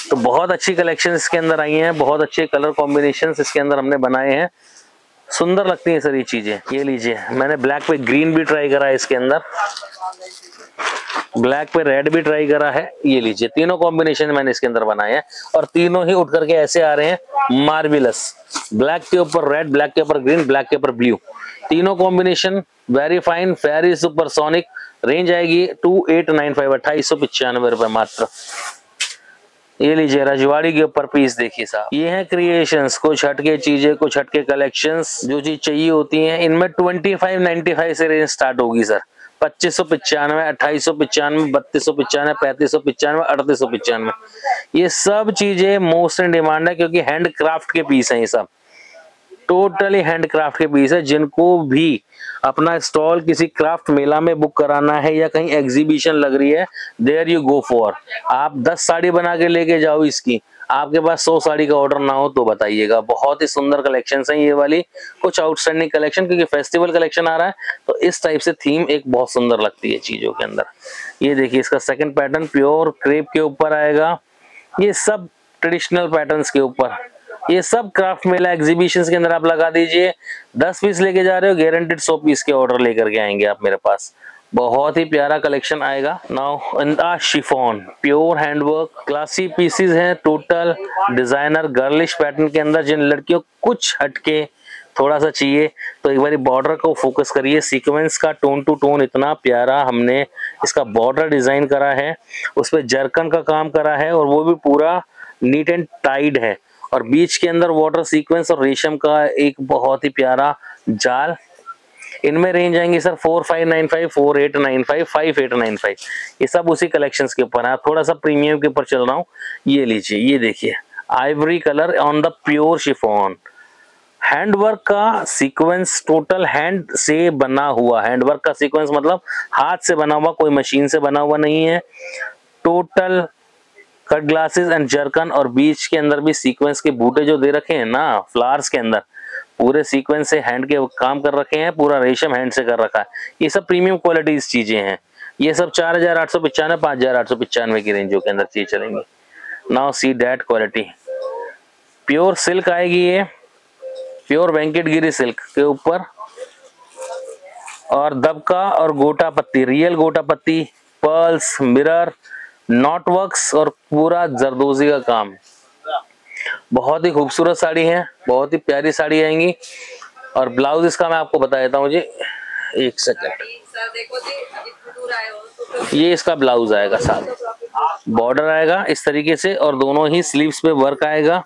तो बहुत अच्छी कलेक्शन इसके अंदर आई हैं, बहुत अच्छे कलर कॉम्बिनेशंस इसके अंदर हमने बनाए हैं, सुंदर लगती हैं सर ये चीजें। ये लीजिए, मैंने ब्लैक पे ग्रीन भी ट्राई करा है इसके अंदर, ब्लैक पे रेड भी ट्राई करा है। ये लीजिए, तीनों कॉम्बिनेशन मैंने इसके अंदर बनाए हैं और तीनों ही उठ करके ऐसे आ रहे हैं मार्वेलस। ब्लैक के ऊपर रेड, ब्लैक के ऊपर ग्रीन, ब्लैक के ऊपर ब्लू, तीनों combination very fine, very supersonic. Range आएगी 2895, 2895 रुपए मात्र। ये लीजिए, रजवाड़ी के ऊपर पीस देखिए साहब, ये है क्रिएशंस, कुछ हटके चीजें, कुछ हटके कलेक्शंस, जो चीज चाहिए होती हैं। इनमें 2595 से रेंज स्टार्ट होगी सर, 2595, 2895, 3295, 3595, 3895। ये सब चीजें मोस्ट इन डिमांड है, क्योंकि हैंड क्राफ्ट के पीस हैं ये सब, टोटली हैंडक्राफ्ट के पीस है। जिनको भी अपना स्टॉल किसी क्राफ्ट मेला में बुक कराना है या कहीं एग्जीबिशन लग रही है, देयर यू गो फॉर। आप 10 साड़ी बना के लेके जाओ इसकी, आपके पास 100 साड़ी का ऑर्डर ना हो तो बताइएगा। बहुत ही सुंदर कलेक्शन है ये वाली, कुछ आउटस्टैंडिंग कलेक्शन, क्योंकि फेस्टिवल कलेक्शन आ रहा है तो इस टाइप से थीम एक बहुत सुंदर लगती है चीजों के अंदर। ये देखिए, इसका सेकंड पैटर्न प्योर क्रेप के ऊपर आएगा। ये सब ट्रेडिशनल पैटर्न्स के ऊपर, ये सब क्राफ्ट मेला एग्जीबिशंस के अंदर आप लगा दीजिए। 10 पीस लेके जा रहे हो, गारंटेड 100 पीस के ऑर्डर लेकर के आएंगे आप मेरे पास। बहुत ही प्यारा कलेक्शन आएगा। Now in the chiffon, pure handwork, classy pieces हैं, टोटल डिजाइनर गर्लिश पैटर्न के अंदर। जिन लड़कियों कुछ हटके थोड़ा सा चाहिए तो एक बार बॉर्डर को फोकस करिए, सीक्वेंस का टोन टू टोन इतना प्यारा हमने इसका बॉर्डर डिजाइन करा है, उस पर जरकन का काम करा है और वो भी पूरा नीट एंड टाइड है। और बीच के अंदर वाटर सीक्वेंस और रेशम का एक बहुत ही प्यारा जाल। इनमें रेंज आएंगी सर 4595, 4895, 5895। ये सब उसी कलेक्शंस के ऊपर है। थोड़ा सा प्रीमियम के ऊपर चल रहा हूँ। ये लीजिए, ये देखिए Ivory colour on the pure chiffon. Handwork का सीक्वेंस टोटल हैंड से बना हुआ। हैंडवर्क का सीक्वेंस मतलब हाथ से बना हुआ, कोई मशीन से बना हुआ नहीं है। Total cut glasses and zircon, और बीच के अंदर भी सीक्वेंस के बूटे जो दे रखे हैं ना फ्लावर्स के अंदर, पूरे सीक्वेंस से हैंड के काम कर रखे हैं। पूरा रेशम हैंड से कर रखा है। ये सब प्रीमियम क्वालिटीज चीजें हैं। ये सब 4895, 5895 की रेंजों के अंदर चीज चलेंगी। Now see that quality. Pure silk आएगी ये, प्योर वेंकटगिरी सिल्क के ऊपर, और दबका और गोटा पत्ती, रियल गोटा पत्ती, पर्ल्स, मिरर, नॉट वर्क्स और पूरा जरदोजी का काम। बहुत ही खूबसूरत साड़ी है, बहुत ही प्यारी साड़ी आएंगी। और ब्लाउज इसका मैं आपको बता देता हूँ जी, एक सेकंड। ये इसका ब्लाउज आएगा, साथ बॉर्डर आएगा इस तरीके से, और दोनों ही स्लीव्स पे वर्क आएगा।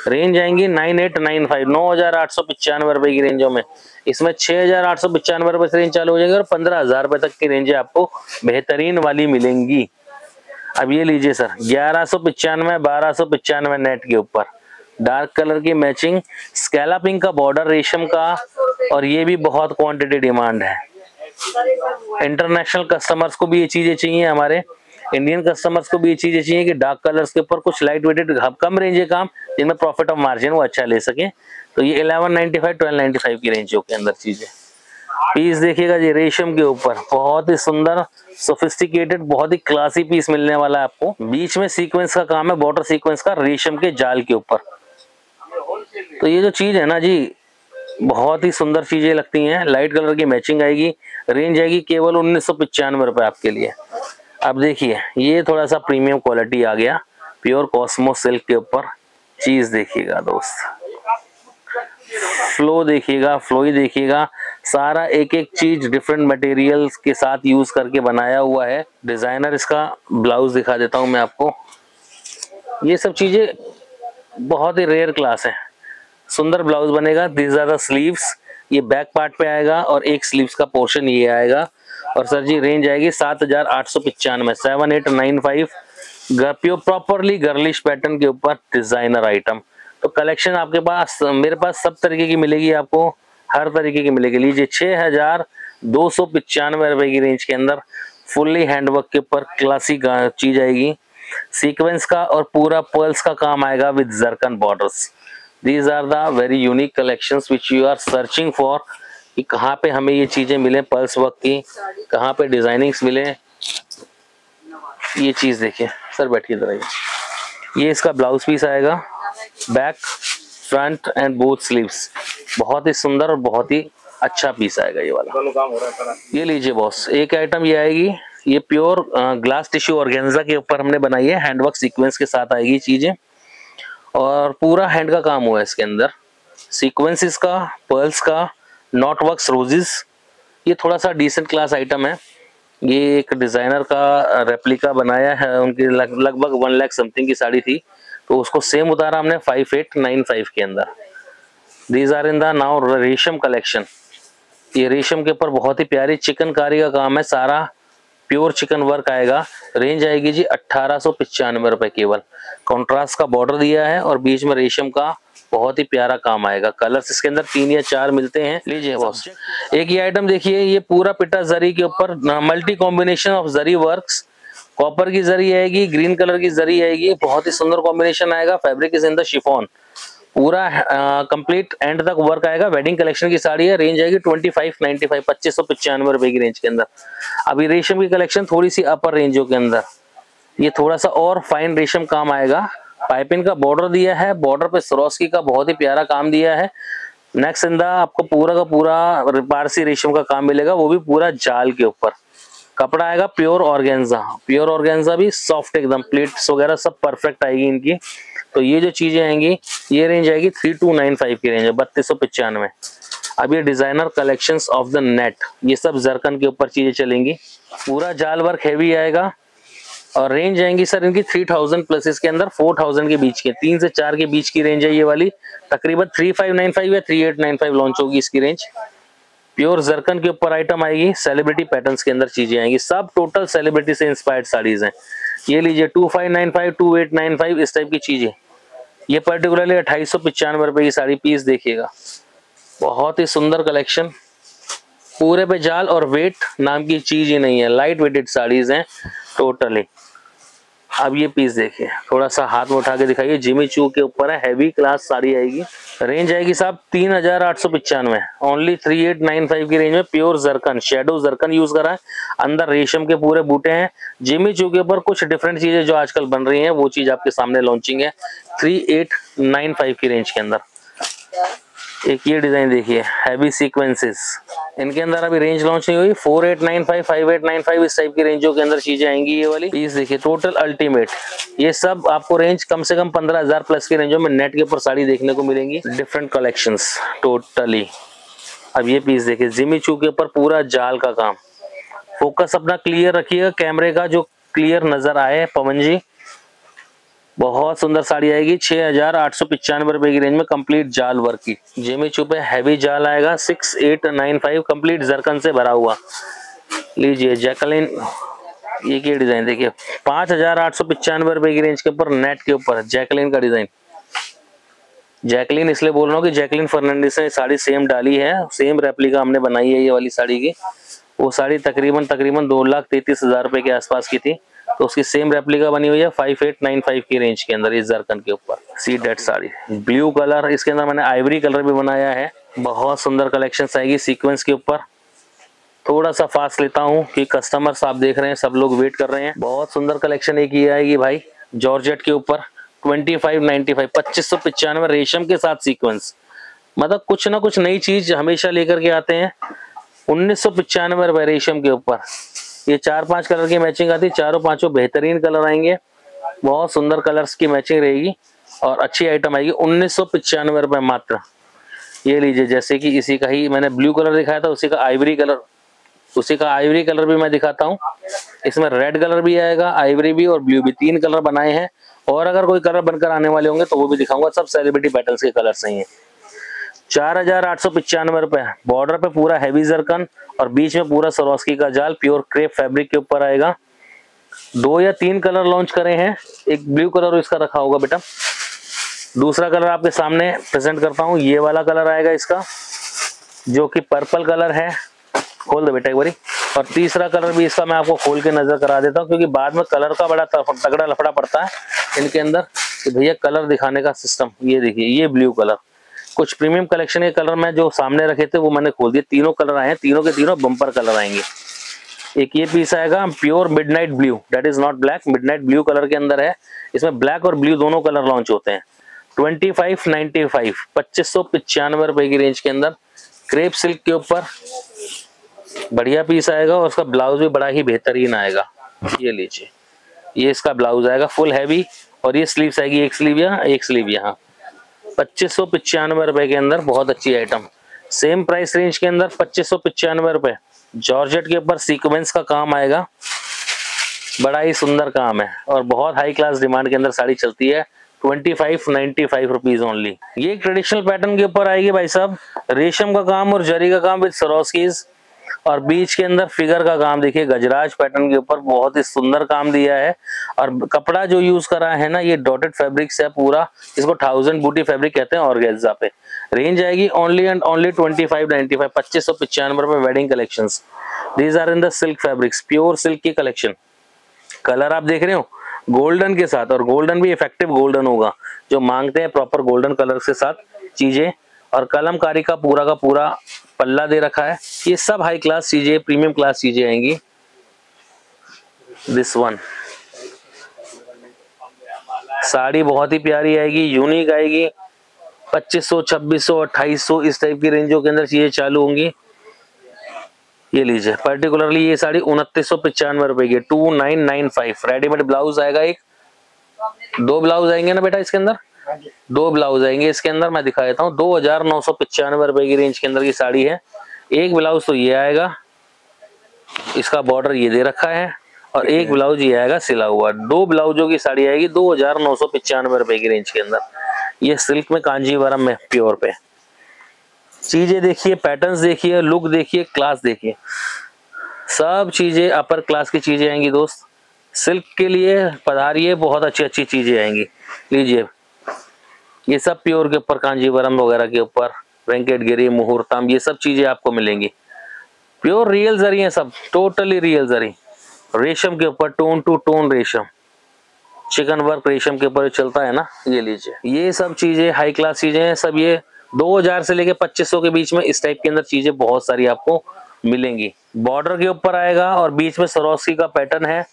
रेंज आएंगी 9895, 9895 रुपए की रेंजों में। इसमें 6895 रुपए से रेंज चालू हो जाएगी, और 15000 रुपए तक की रेंज आपको बेहतरीन वाली मिलेंगी। अब ये लीजिए सर, 1195, 1295 नेट के ऊपर, डार्क कलर की मैचिंग, स्कैलपिंग का बॉर्डर रेशम का, और ये भी बहुत क्वांटिटी डिमांड है। इंटरनेशनल कस्टमर्स को भी ये चीजें चाहिए, हमारे इंडियन कस्टमर्स को भी ये चीजें चाहिए कि डार्क कलर्स के ऊपर कुछ लाइट वेटेड कम रेंज के काम, जिनमें प्रॉफिट ऑफ मार्जिन वो अच्छा ले सके। तो ये 1195, 1295 की रेंजों के अंदर चीजें। पीस देखिएगा जी, रेशम के ऊपर बहुत ही सुंदर सोफिस्टिकेटेड, बहुत ही क्लासी पीस मिलने वाला है आपको। बीच में सीक्वेंस का काम है, बॉर्डर सीक्वेंस का, रेशम के जाल के ऊपर। तो ये जो चीज है ना जी, बहुत ही सुंदर चीजें लगती हैं। लाइट कलर की मैचिंग आएगी। रेंज आएगी केवल 1995 रुपए आपके लिए। अब देखिए, ये थोड़ा सा प्रीमियम क्वालिटी आ गया, प्योर कॉस्मो सिल्क के ऊपर। चीज देखिएगा दोस्त, फ्लो देखिएगा, फ्लो ही देखिएगा। सारा एक एक चीज डिफरेंट मटेरियल्स के साथ यूज करके बनाया हुआ है। डिजाइनर इसका ब्लाउज दिखा देता हूं मैं आपको। ये सब चीजें बहुत ही रेयर क्लास है। सुंदर ब्लाउज बनेगा। These are the sleeves. ये बैक पार्ट पे आएगा, और एक स्लीव्स का पोर्शन ये आएगा। और सर जी रेंज आएगी 7895, 7895। प्योर प्रॉपरली गर्लिश पैटर्न के ऊपर डिजाइनर आइटम। तो कलेक्शन आपके पास, मेरे पास सब तरीके की मिलेगी आपको, हर तरीके की मिलेगी। लीजिए 6295 रुपए की रेंज के अंदर फुल्ली हैंडवर्क के ऊपर क्लासिक चीज आएगी। सीक्वेंस का और पूरा पर्ल्स का काम आएगा with zircon borders. These are the very unique collections which you are searching for, कि कहाँ पे हमें ये चीजें मिले पर्ल्स वर्क की, कहाँ पे डिजाइनिंग्स मिले। ये चीज देखिए सर, बैठिए जरा। ये इसका ब्लाउज पीस आएगा, back, front end both sleeves. बहुत ही सुंदर और बहुत ही अच्छा पीस आएगा ये वाला। ये लीजिए बॉस, एक आइटम ये आएगी। ये प्योर ग्लास टिश्यू ऑर्गेन्जा के ऊपर हमने बनाई है, हैंडवर्क सीक्वेंस के साथ आएगी चीजें, और पूरा हैंड का काम हुआ है इसके अंदर। सीक्वेंसेस का, पर्ल्स का, नॉट वर्क्स, रोजेस। ये थोड़ा सा डिसेंट क्लास आइटम है। ये एक डिजाइनर का रेप्लिका बनाया है, उनकी लगभग 1 लाख समथिंग की साड़ी थी, तो उसको सेम उतारा हमने 5895 के अंदर। These are in the now Resham collection. ये रेशम के ऊपर बहुत ही प्यारी चिकनकारी का काम है, सारा प्योर चिकन वर्क आएगा। रेंज आएगी जी 1895 रुपए केवल। कॉन्ट्रास्ट का बॉर्डर दिया है, और बीच में रेशम का बहुत ही प्यारा काम आएगा। कलर्स इसके अंदर 3 या 4 मिलते हैं। लीजिए बॉस, एक ये आइटम देखिए, ये पूरा पिटा जरी के ऊपर multi combination of zari works. Copper की जरी आएगी, ग्रीन कलर की जरी आएगी, बहुत ही सुंदर कॉम्बिनेशन आएगा। Fabric is in the chiffon. पूरा कंप्लीट एंड तक वर्क आएगा। वेडिंग कलेक्शन की साड़ी है। रेंज आएगी 2595, 2595 रुपए की रेंज के अंदर। अभी रेशम की कलेक्शन थोड़ी सी अपर रेंजों के अंदर, ये थोड़ा सा और फाइन रेशम काम आएगा। पाइपिंग का बॉर्डर दिया है, बॉर्डर पे सरोस्की का बहुत ही प्यारा काम दिया है। नेक्स्ट इंदा आपको पूरा का पूरा पारसी रेशम का काम मिलेगा, वो भी पूरा जाल के ऊपर। कपड़ा आएगा प्योर ऑर्गेन्जा। प्योर ऑर्गेन्जा भी सॉफ्ट एकदम, प्लेट्स वगैरह सब परफेक्ट आएगी इनकी। तो ये जो चीजें आएंगी, ये रेंज आएगी 3295 की रेंज है, 3295। अब ये designer collections of the net, ये सब जरकन के ऊपर चीजें चलेंगी। पूरा जाल वर्क हैवी आएगा, और रेंज आएंगी सर इनकी 3000 प्लस, इसके अंदर 4000 के बीच के, 3 से 4 के बीच की रेंज है ये वाली। तकरीबन 3595 या 3895 लॉन्च होगी इसकी रेंज। प्योर जरकन के ऊपर आइटम आएगी, सेलिब्रिटी पैटर्न्स के अंदर चीजें आएंगी, सब टोटल सेलिब्रिटी से इंस्पायर्ड साड़ीज हैं। ये लीजिए 2595 2895 इस टाइप की चीजें। ये पर्टिकुलरली 2895 रुपए की साड़ी पीस देखिएगा, बहुत ही सुंदर कलेक्शन। पूरे पे जाल और वेट नाम की चीज ही नहीं है, लाइट वेटेड साड़ीज हैं टोटली। अब ये पीस देखिए, थोड़ा सा हाथ में उठा के दिखाइए, जिमी चू के ऊपर है, हैवी क्लास साड़ी आएगी। रेंज आएगी साहब 3895, ओनली 3895 की रेंज में। Pure zircon, shadow zircon use करा है, अंदर रेशम के पूरे बूटे हैं। जिमी चू के ऊपर कुछ डिफरेंट चीजें जो आजकल बन रही हैं वो चीज आपके सामने लॉन्चिंग है 3895 की रेंज के अंदर। एक ये डिजाइन देखिए, हैवी सीक्वेंसेस, इनके अंदर अभी रेंज लॉन्च नहीं हुई। 4895 5895 इस टाइप की रेंजों के अंदर चीजें आएंगी। ये वाली पीस देखिए, टोटल अल्टीमेट। ये सब आपको रेंज कम से कम 15000 प्लस की रेंजों में नेट के ऊपर साड़ी देखने को मिलेंगी, डिफरेंट कलेक्शंस टोटली। अब ये पीस देखिए, जिमी चू के ऊपर पूरा जाल का काम। फोकस अपना क्लियर रखिएगा कैमरे का, जो क्लियर नजर आए पवन जी। बहुत सुंदर साड़ी आएगी 6895 रुपए की रेंज में, कंप्लीट जाल वर्क की। जिमी चू पे हैवी जाल आएगा 6895, कंप्लीट जरकन से भरा हुआ। लीजिए जैकलिन, ये क्या डिजाइन देखिए, 5895 रुपए की रेंज के ऊपर नेट के ऊपर जैकलिन का डिजाइन। जैकलिन इसलिए बोल रहा हूँ कि जैकलिन फर्नांडिस ने साड़ी सेम डाली है, सेम रेप्लिका हमने बनाई है ये वाली साड़ी की। वो साड़ी तकरीबन 2,33,000 रुपए के आसपास की थी, तो उसकी सेम रेप्लिका बनी हुई है 5895 की रेंज के अंदर इस जरकन के ऊपर। सी डेट साड़ी, ब्लू कलर, इसके अंदर मैंने आइवरी कलर भी बनाया है। बहुत सुंदर कलेक्शन आएगी सीक्वेंस के ऊपर। थोड़ा सा फास्ट लेता हूँ कि कस्टमर्स आप देख रहे हैं, सब लोग वेट कर रहे हैं। बहुत सुंदर कलेक्शन एक ये आएगी भाई, जॉर्जेट के ऊपर 2595, 2595 रेशम के साथ सीक्वेंस। मतलब कुछ ना कुछ नई चीज हमेशा लेकर के आते हैं। 1995 रुपए रेशम के ऊपर। ये 4-5 कलर की मैचिंग आती है, चारों पांचों बेहतरीन कलर आएंगे, बहुत सुंदर कलर्स की मैचिंग रहेगी और अच्छी आइटम आएगी। 1995 रुपए मात्र। ये लीजिए, जैसे कि इसी का ही मैंने ब्लू कलर दिखाया था, उसी का आइवरी कलर भी मैं दिखाता हूँ। इसमें रेड कलर भी आएगा, आइवरी भी और ब्लू भी, 3 कलर बनाए हैं। और अगर कोई कलर बनकर आने वाले होंगे तो वो भी दिखाऊंगा, सब सेलिब्रिटी पैटर्न्स के कलर सही है। 4895 रुपए। बॉर्डर पे पूरा हैवी जरकन और बीच में पूरा सरोस्की का जाल, प्योर क्रेप फैब्रिक के ऊपर आएगा। 2 या 3 कलर लॉन्च करे हैं, एक ब्लू कलर इसका रखा होगा बेटा। दूसरा कलर आपके सामने प्रेजेंट करता हूँ, ये वाला कलर आएगा इसका, जो कि पर्पल कलर है। खोल दो बेटा एक बारी। और तीसरा कलर भी इसका मैं आपको खोल के नजर करा देता हूँ, क्योंकि बाद में कलर का बड़ा तगड़ा लफड़ा पड़ता है इनके अंदर कि भैया कलर दिखाने का सिस्टम। ये देखिए, ये ब्लू कलर, कुछ प्रीमियम कलेक्शन के कलर में जो सामने रखे थे वो मैंने खोल दिए। तीनों कलर आए हैं, तीनों के तीनों बम्पर कलर आएंगे। एक ये पीस आएगा pure midnight blue, that is not black, midnight blue colour के अंदर है। इसमें ब्लैक और ब्लू दोनों कलर लॉन्च होते हैं। 2595, 2595 रुपए की रेंज के अंदर, क्रेप सिल्क के ऊपर बढ़िया पीस आएगा और उसका ब्लाउज भी बड़ा ही बेहतरीन आएगा। ये लीजिए, ये इसका ब्लाउज आएगा फुल हैवी, और ये स्लीव्स आएगी, एक स्लीव यहाँ एक स्लीव यहाँ। 2595 रुपए के अंदर बहुत अच्छी आइटम। सेम प्राइस रेंज के अंदर 2595 रुपए। जॉर्जेट के ऊपर सीक्वेंस का काम आएगा, बड़ा ही सुंदर काम है और बहुत हाई क्लास डिमांड के अंदर साड़ी चलती है। 2595 रुपीज ओनली। ये एक ट्रेडिशनल पैटर्न के ऊपर आएगी भाई साहब, रेशम का काम और जरी का काम विद सरोस्कीज, और बीच के अंदर फिगर का काम देखिए, गजराज पैटर्न के ऊपर बहुत ही सुंदर काम दिया है। और कपड़ा जो यूज करा है ना, ये डॉटेड फैब्रिक से पूरा, इसको 1000 बूटी फैब्रिक कहते हैं ऑर्गेन्जा पे। रेंज आएगी ओनली एंड ओनली 2595, 2595 रुपए। Wedding collections, these are in the silk fabrics, pure silk की कलेक्शन। कलर आप देख रहे हो गोल्डन के साथ, और गोल्डन भी इफेक्टिव गोल्डन होगा, जो मांगते हैं प्रॉपर गोल्डन कलर के साथ चीजें। और कलमकारी का पूरा पल्ला दे रखा है। ये सब हाई क्लास चीजें, प्रीमियम क्लास चीजें आएंगी। दिस वन साड़ी बहुत ही प्यारी आएगी, यूनिक आएगी। 2500, 2600, 2800 इस टाइप की रेंजों के अंदर चीजें चालू होंगी। ये लीजिए, पर्टिकुलरली ये साड़ी 2995 रुपए की, 2995। रेडीमेड ब्लाउज आएगा, एक 2 ब्लाउज आएंगे ना बेटा इसके अंदर, 2 ब्लाउज आएंगे इसके अंदर। मैं दिखा देता हूँ, 2995 रुपए की रेंज के अंदर की साड़ी है। एक ब्लाउज तो ये आएगा, इसका बॉर्डर ये दे रखा है, और एक ब्लाउज ये आएगा सिला हुआ। 2 ब्लाउजों की साड़ी आएगी 2995 रुपए की रेंज के अंदर। ये सिल्क में कांजीवरम में प्योर पे। चीजें देखिए, पैटर्न्स देखिए, लुक देखिए, क्लास देखिए, सब चीजें अपर क्लास की चीजें आएंगी दोस्त। सिल्क के लिए पधारिए, बहुत अच्छी अच्छी चीजें आएंगी। लीजिए, ये सब प्योर के ऊपर कांजीवरम वगैरह के ऊपर वेंकटगिरी, मुहूर्तम, ये सब चीजें आपको मिलेंगी। प्योर रियल जरी है सब, टोटली रियल जरी। रेशम के ऊपर टोन टू टोन रेशम, चिकन वर्क रेशम के ऊपर चलता है ना, ये लीजिए। ये सब चीजें हाई क्लास चीजें हैं सब। ये 2000 से लेके 2500 के बीच में इस टाइप के अंदर चीजें बहुत सारी आपको मिलेंगी। बॉर्डर के ऊपर आएगा और बीच में सरोस्की का पैटर्न है।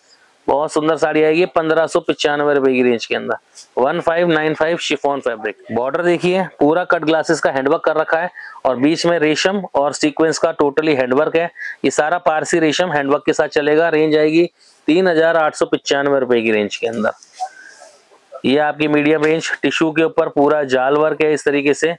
बहुत सुंदर साड़ी आएगी 1595 रुपए की रेंज के अंदर। 1595 शिफॉन फैब्रिक। बॉर्डर देखिए, पूरा कट ग्लासेस का हैंडवर्क कर रखा है और बीच में रेशम और सीक्वेंस का टोटली हैंडवर्क है। ये सारा पारसी रेशम हैंडवर्क के साथ चलेगा। रेंज आएगी 3895 रुपए की रेंज के अंदर। ये आपकी मीडियम रेंज टिश्यू के ऊपर पूरा जाल वर्क है इस तरीके से।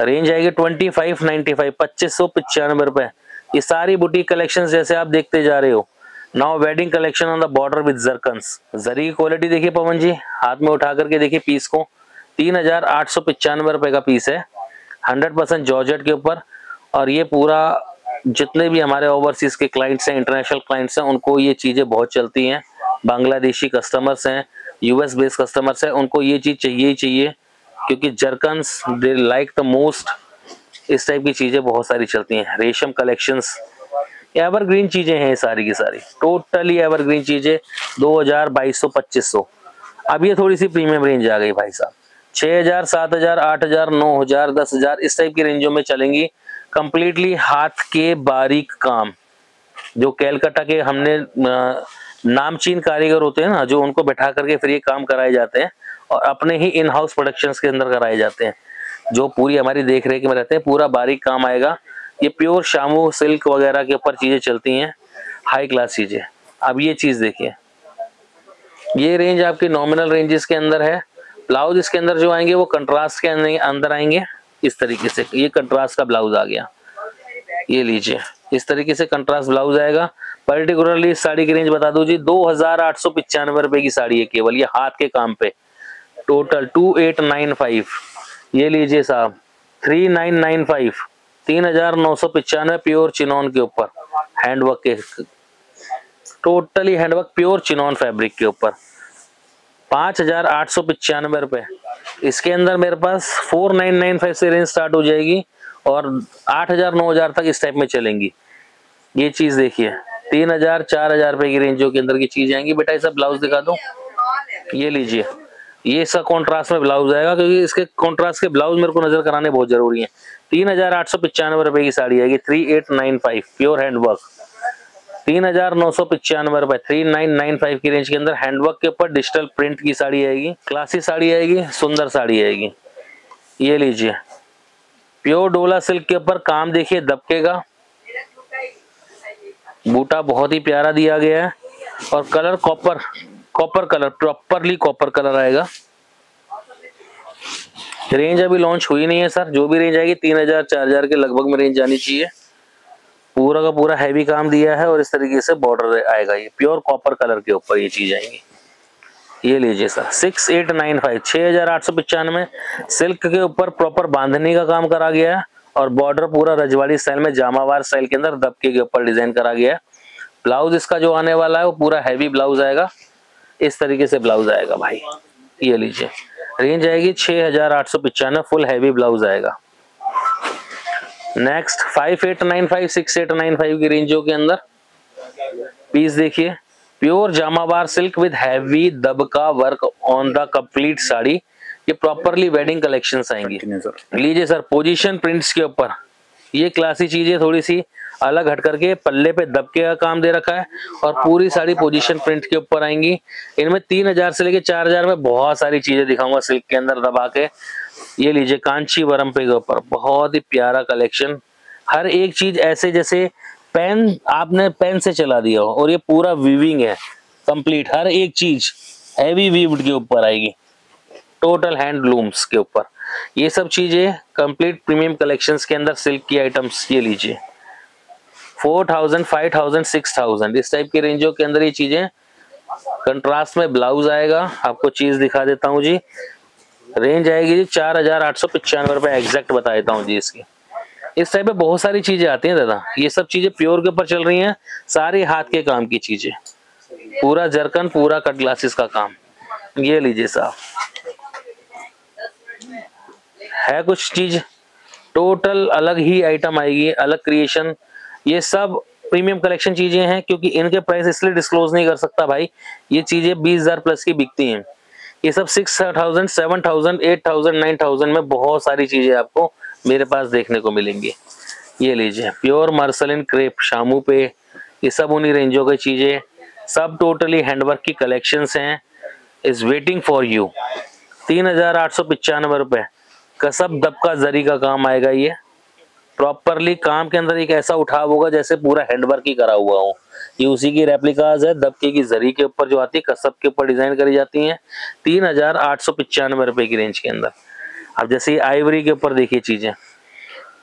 रेंज आएगी 2595, 2595 रुपए। ये सारी बुटीक कलेक्शन जैसे आप देखते जा रहे हो। Now wedding collection on the border with zircons. Zari की क्वालिटी देखिए पवन जी, हाथ में उठा करके देखिए पीस को। 3895 रुपए का पीस है, 100% जॉर्जेट के ऊपर। और ये पूरा जितने भी हमारे ओवरसीज के क्लाइंट्स हैं, इंटरनेशनल क्लाइंट्स हैं, उनको ये चीजें बहुत चलती हैं। बांग्लादेशी कस्टमर्स हैं, यूएस बेस्ड कस्टमर्स हैं, उनको ये चीज चाहिए ही चाहिए, क्योंकि जरकन्स दे लाइक द मोस्ट। इस टाइप की चीजें बहुत सारी चलती हैं। रेशम कलेक्शंस, एवरग्रीन चीजें हैं सारी की सारी, टोटली एवरग्रीन चीजें। 2000, 2200, 2500। अब ये थोड़ी सी प्रीमियम रेंज आ गई भाई साहब। 6000, 7000, 8000, 9000, 10000 इस टाइप की रेंजों में चलेंगी। कंप्लीटली हाथ के बारीक काम, जो कैलकाटा के हमने नामचीन कारीगर होते हैं ना, जो उनको बैठा करके फिर ये काम कराए जाते हैं और अपने ही इन हाउस प्रोडक्शंस के अंदर कराए जाते हैं, जो पूरी हमारी देख रेख में रहते हैं। पूरा बारीक काम आएगा। ये प्योर शामू सिल्क वगैरह के ऊपर चीजें चलती हैं, हाई क्लास चीजें। अब ये चीज देखिए, ये रेंज आपकी नॉमिनल रेंजेस के अंदर है। ब्लाउज इसके अंदर जो आएंगे वो कंट्रास्ट के अंदर आएंगे इस तरीके से। ये कंट्रास्ट का ब्लाउज आ गया, ये लीजिए, इस तरीके से कंट्रास्ट ब्लाउज आएगा। पर्टिकुलरली इस साड़ी की रेंज बता दो जी, 2895 रुपए की साड़ी है केवल, ये हाथ के काम पे। टोटल 2895। ये लीजिए साहब, 3995, 3995 प्योर चिनॉन के ऊपर हैंडवर्क के, totally handwork pure chinon fabric के ऊपर। 5895 रुपए। इसके अंदर मेरे पास 4995 से रेंज स्टार्ट हो जाएगी और 8000, 9000 तक इस टाइप में चलेंगी। ये चीज देखिए, 3000, 4000 रुपए की रेंजों के अंदर की चीज आएंगी। बेटा ये सब ब्लाउज दिखा दो, ये लीजिए, ये इसका कॉन्ट्रास्ट में ब्लाउज आएगा, क्योंकि इसके कॉन्ट्रास्ट के ब्लाउज मेरे को नजर कराने बहुत जरूरी है। 3895 रुपए की साड़ी आएगी, 3895 प्योर हैंडवर्क। 3995 रुपए, 3995 की रेंज के अंदर हैंडवर्क के ऊपर डिजिटल प्रिंट की साड़ी आएगी। क्लासी साड़ी आएगी, सुंदर साड़ी आएगी। ये लीजिए, प्योर डोला सिल्क के ऊपर काम देखिए दबके का, बूटा बहुत ही प्यारा दिया गया है और colour copper colour, properly copper colour आएगा। रेंज अभी लॉन्च हुई नहीं है सर, जो भी रेंज आएगी 3000, 4000 के लगभग में रेंज आनी चाहिए। पूरा का पूरा हैवी काम दिया है और इस तरीके से बॉर्डर आएगा। ये प्योर कॉपर कलर के ऊपर ये चीज आएंगी। ये लीजिए सर, 6895, 6895 सिल्क के ऊपर प्रॉपर बांधनी का काम करा गया है और बॉर्डर पूरा रजवाड़ी स्टाइल में जामावार स्टाइल के अंदर दबके के ऊपर डिजाइन करा गया है। ब्लाउज इसका जो आने वाला है वो पूरा हैवी ब्लाउज आएगा, इस तरीके से ब्लाउज आएगा भाई। ये लीजिए, रेंज आएगी 6895, फुल हैवी ब्लाउज आएगा। नेक्स्ट 5895, 6895 की रेंजों के अंदर पीस देखिए, pure jamawar silk with heavy dabka work on the complete sari. ये प्रॉपरली वेडिंग कलेक्शंस आएंगी। लीजिए सर, पोजीशन प्रिंट्स के ऊपर ये क्लासी चीजें थोड़ी सी अलग हट करके पल्ले पे दबके का काम दे रखा है और पूरी साड़ी पोजीशन प्रिंट के ऊपर आएंगी। इनमें 3000 से लेके 4000 में बहुत सारी चीजें दिखाऊंगा सिल्क के अंदर दबा के। ये लीजिए, कांचीवरम पे के ऊपर बहुत ही प्यारा कलेक्शन। हर एक चीज ऐसे जैसे पेन आपने पेन से चला दिया हो, और ये पूरा वीविंग है कंप्लीट। हर एक चीज हैवी वीव्ड के ऊपर आएगी, टोटल हैंडलूम्स के ऊपर। ये सब चीजें कंप्लीट प्रीमियम कलेक्शंस के अंदर सिल्क की आइटम्स। ये लीजिए, 4000, 5000, 6000 इस टाइप की रेंजों के अंदर ये चीजें। कंट्रास्ट में ब्लाउज आएगा, आपको चीज दिखा देता हूँ जी। रेंज आएगी जी 4895 रुपए एग्जैक्ट बता देता हूँ जी इसकी। इस टाइप में बहुत सारी चीजें आती हैं दादा, ये सब चीजें प्योर के ऊपर चल रही हैं, सारी हाथ के काम की चीजें, पूरा जरकन, पूरा कट ग्लासेस का काम। ये लीजिए साहब, है कुछ चीज टोटल अलग ही आइटम आएगी, अलग क्रिएशन। ये सब प्रीमियम कलेक्शन चीजें हैं, क्योंकि इनके प्राइस इसलिए डिस्क्लोज नहीं कर सकता भाई, ये चीजें 20,000 प्लस की बिकती हैं। ये सब 6000, 7000, 8000, 9000 में बहुत सारी चीजें आपको मेरे पास देखने को मिलेंगी। ये लीजिए प्योर मर्सलिन क्रेप शामू पे, ये सब उन्हीं रेंजों की चीजें, सब टोटली हैंडवर्क की कलेक्शंस हैं। Is waiting for you. 3895 रुपए, कसब दबका जरी का काम आएगा। ये प्रॉपरली काम के अंदर एक ऐसा उठाव होगा जैसे पूरा हैंडवर्क ही करा हुआ हो। ये उसी की रेप्लिकाज है, दबके की जरी के ऊपर जो आती है, कसब के ऊपर डिजाइन करी जाती हैं। 3895 रुपए की रेंज के अंदर। अब जैसे ये आइवरी के ऊपर देखिए चीजें,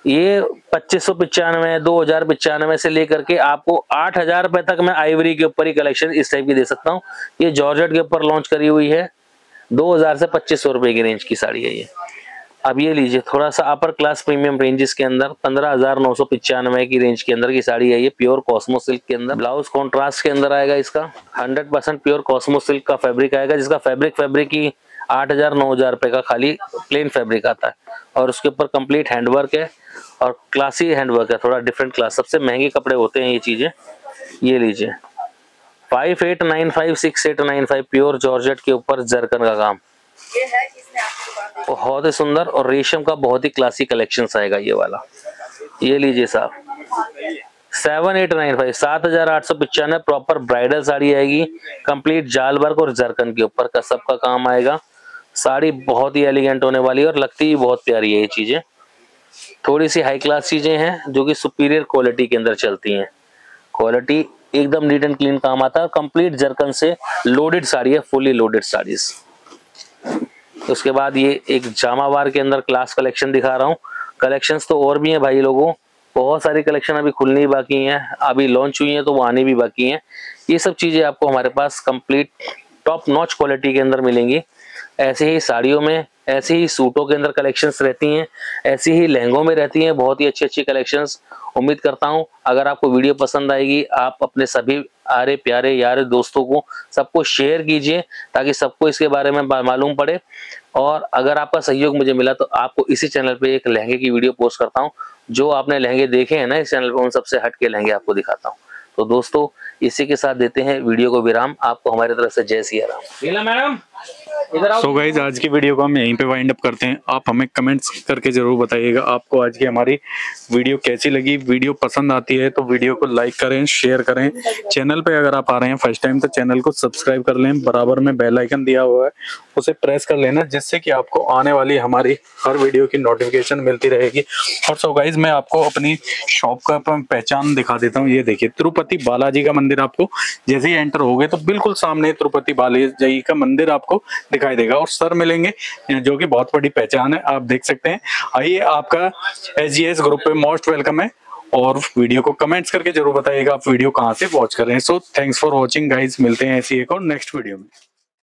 ये 2595, 2095 से लेकर के आपको 8000 रुपए तक मैं आइवरी के ऊपर ही कलेक्शन इस टाइप की दे सकता हूँ। ये जॉर्जेट के ऊपर लॉन्च करी हुई है, 2000 से 2500 रुपए की रेंज की साड़ी है ये। अब ये लीजिए थोड़ा सा अपर क्लास प्रीमियम रेंजेस के अंदर 15,995 की रेंज के अंदर की साड़ी है ये, प्योर कॉस्मो सिल्क के अंदर। ब्लाउज कॉन्ट्रास्ट के अंदर आएगा इसका, 100% प्योर कॉस्मो सिल्क का फैब्रिक आएगा, जिसका फैब्रिक ही 8,000, 9,000 रुपए का खाली प्लेन फैब्रिक आता है, और उसके ऊपर कंप्लीट हैंडवर्क है और क्लासी हैंडवर्क है, थोड़ा डिफरेंट क्लास। सबसे महंगे कपड़े होते हैं ये चीजें। ये लीजिए 5895, 6895 प्योर जॉर्जेट के ऊपर जरकन का काम, बहुत ही सुंदर, और रेशम का बहुत ही क्लासी कलेक्शन आएगा ये वाला। ये लीजिए साहब 7895, 7895 प्रॉपर ब्राइडल साड़ी आएगी, कंप्लीट जाल वर्क और जरकन के ऊपर का सबका काम आएगा। साड़ी बहुत ही एलिगेंट होने वाली है और लगती ही बहुत प्यारी है ये चीजें। थोड़ी सी हाई क्लास चीजें हैं जो कि सुपीरियर क्वालिटी के अंदर चलती हैं। क्वालिटी एकदम नीट एंड क्लीन काम आता है, कंप्लीट जरकन से लोडेड साड़ी है, फुली लोडेड साड़ीज। उसके बाद ये एक जामावार के अंदर क्लास कलेक्शन दिखा रहा हूँ। कलेक्शंस तो और भी हैं भाई लोगों, बहुत सारी कलेक्शन अभी खुलनी बाकी हैं, अभी लॉन्च हुई हैं तो वो आने भी बाकी हैं। ये सब चीजें आपको हमारे पास कंप्लीट टॉप नॉच क्वालिटी के अंदर मिलेंगी। ऐसे ही साड़ियों में, ऐसे ही सूटों के अंदर कलेक्शंस रहती हैं, ऐसी ही लहंगों में रहती हैं बहुत ही अच्छी अच्छी कलेक्शंस। उम्मीद करता हूं अगर आपको वीडियो पसंद आएगी, आप अपने सभी आरे प्यारे यार दोस्तों को सबको शेयर कीजिए ताकि सबको इसके बारे में मालूम पड़े। और अगर आपका सहयोग मुझे मिला तो आपको इसी चैनल पे एक लहंगे की वीडियो पोस्ट करता हूं, जो आपने लहंगे देखे हैं ना इस चैनल पे, उन सबसे हट के लहंगे आपको दिखाता हूं। तो दोस्तों इसी के साथ देते हैं वीडियो को विराम। आपको हमारी तरफ से जय Siya Ram. Madam
so guys आज की वीडियो को हम यहीं पे वाइंड अप करते हैं। आप हमें कमेंट्स करके जरूर बताइएगा आपको आज की हमारी वीडियो कैसी लगी। वीडियो पसंद आती है तो वीडियो को लाइक करें, शेयर करें। चैनल पे अगर आप आ रहे हैं फर्स्ट टाइम तो चैनल को सब्सक्राइब कर लें, बराबर में बेल आइकन दिया हुआ है उसे प्रेस कर लेना, जिससे कि आपको आने वाली हमारी हर वीडियो की नोटिफिकेशन मिलती रहेगी। और सो गाइज मैं आपको अपनी शॉप का पहचान दिखा देता हूँ। ये देखिए तिरुपति बालाजी का मंदिर, आपको जैसे ही एंटर होगे तो बिल्कुल सामने तिरुपति बालाजी का मंदिर आपको दिखाई देगा, और सर मिलेंगे जो कि बहुत बड़ी पहचान है, आप देख सकते हैं। आइए, आपका SGS ग्रुप पे मोस्ट वेलकम है। और वीडियो को कमेंट्स करके जरूर बताइएगा आप वीडियो कहाँ से वॉच कर रहे हैं। So thanks for watching guys, मिलते हैं ऐसी एक और नेक्स्ट वीडियो में।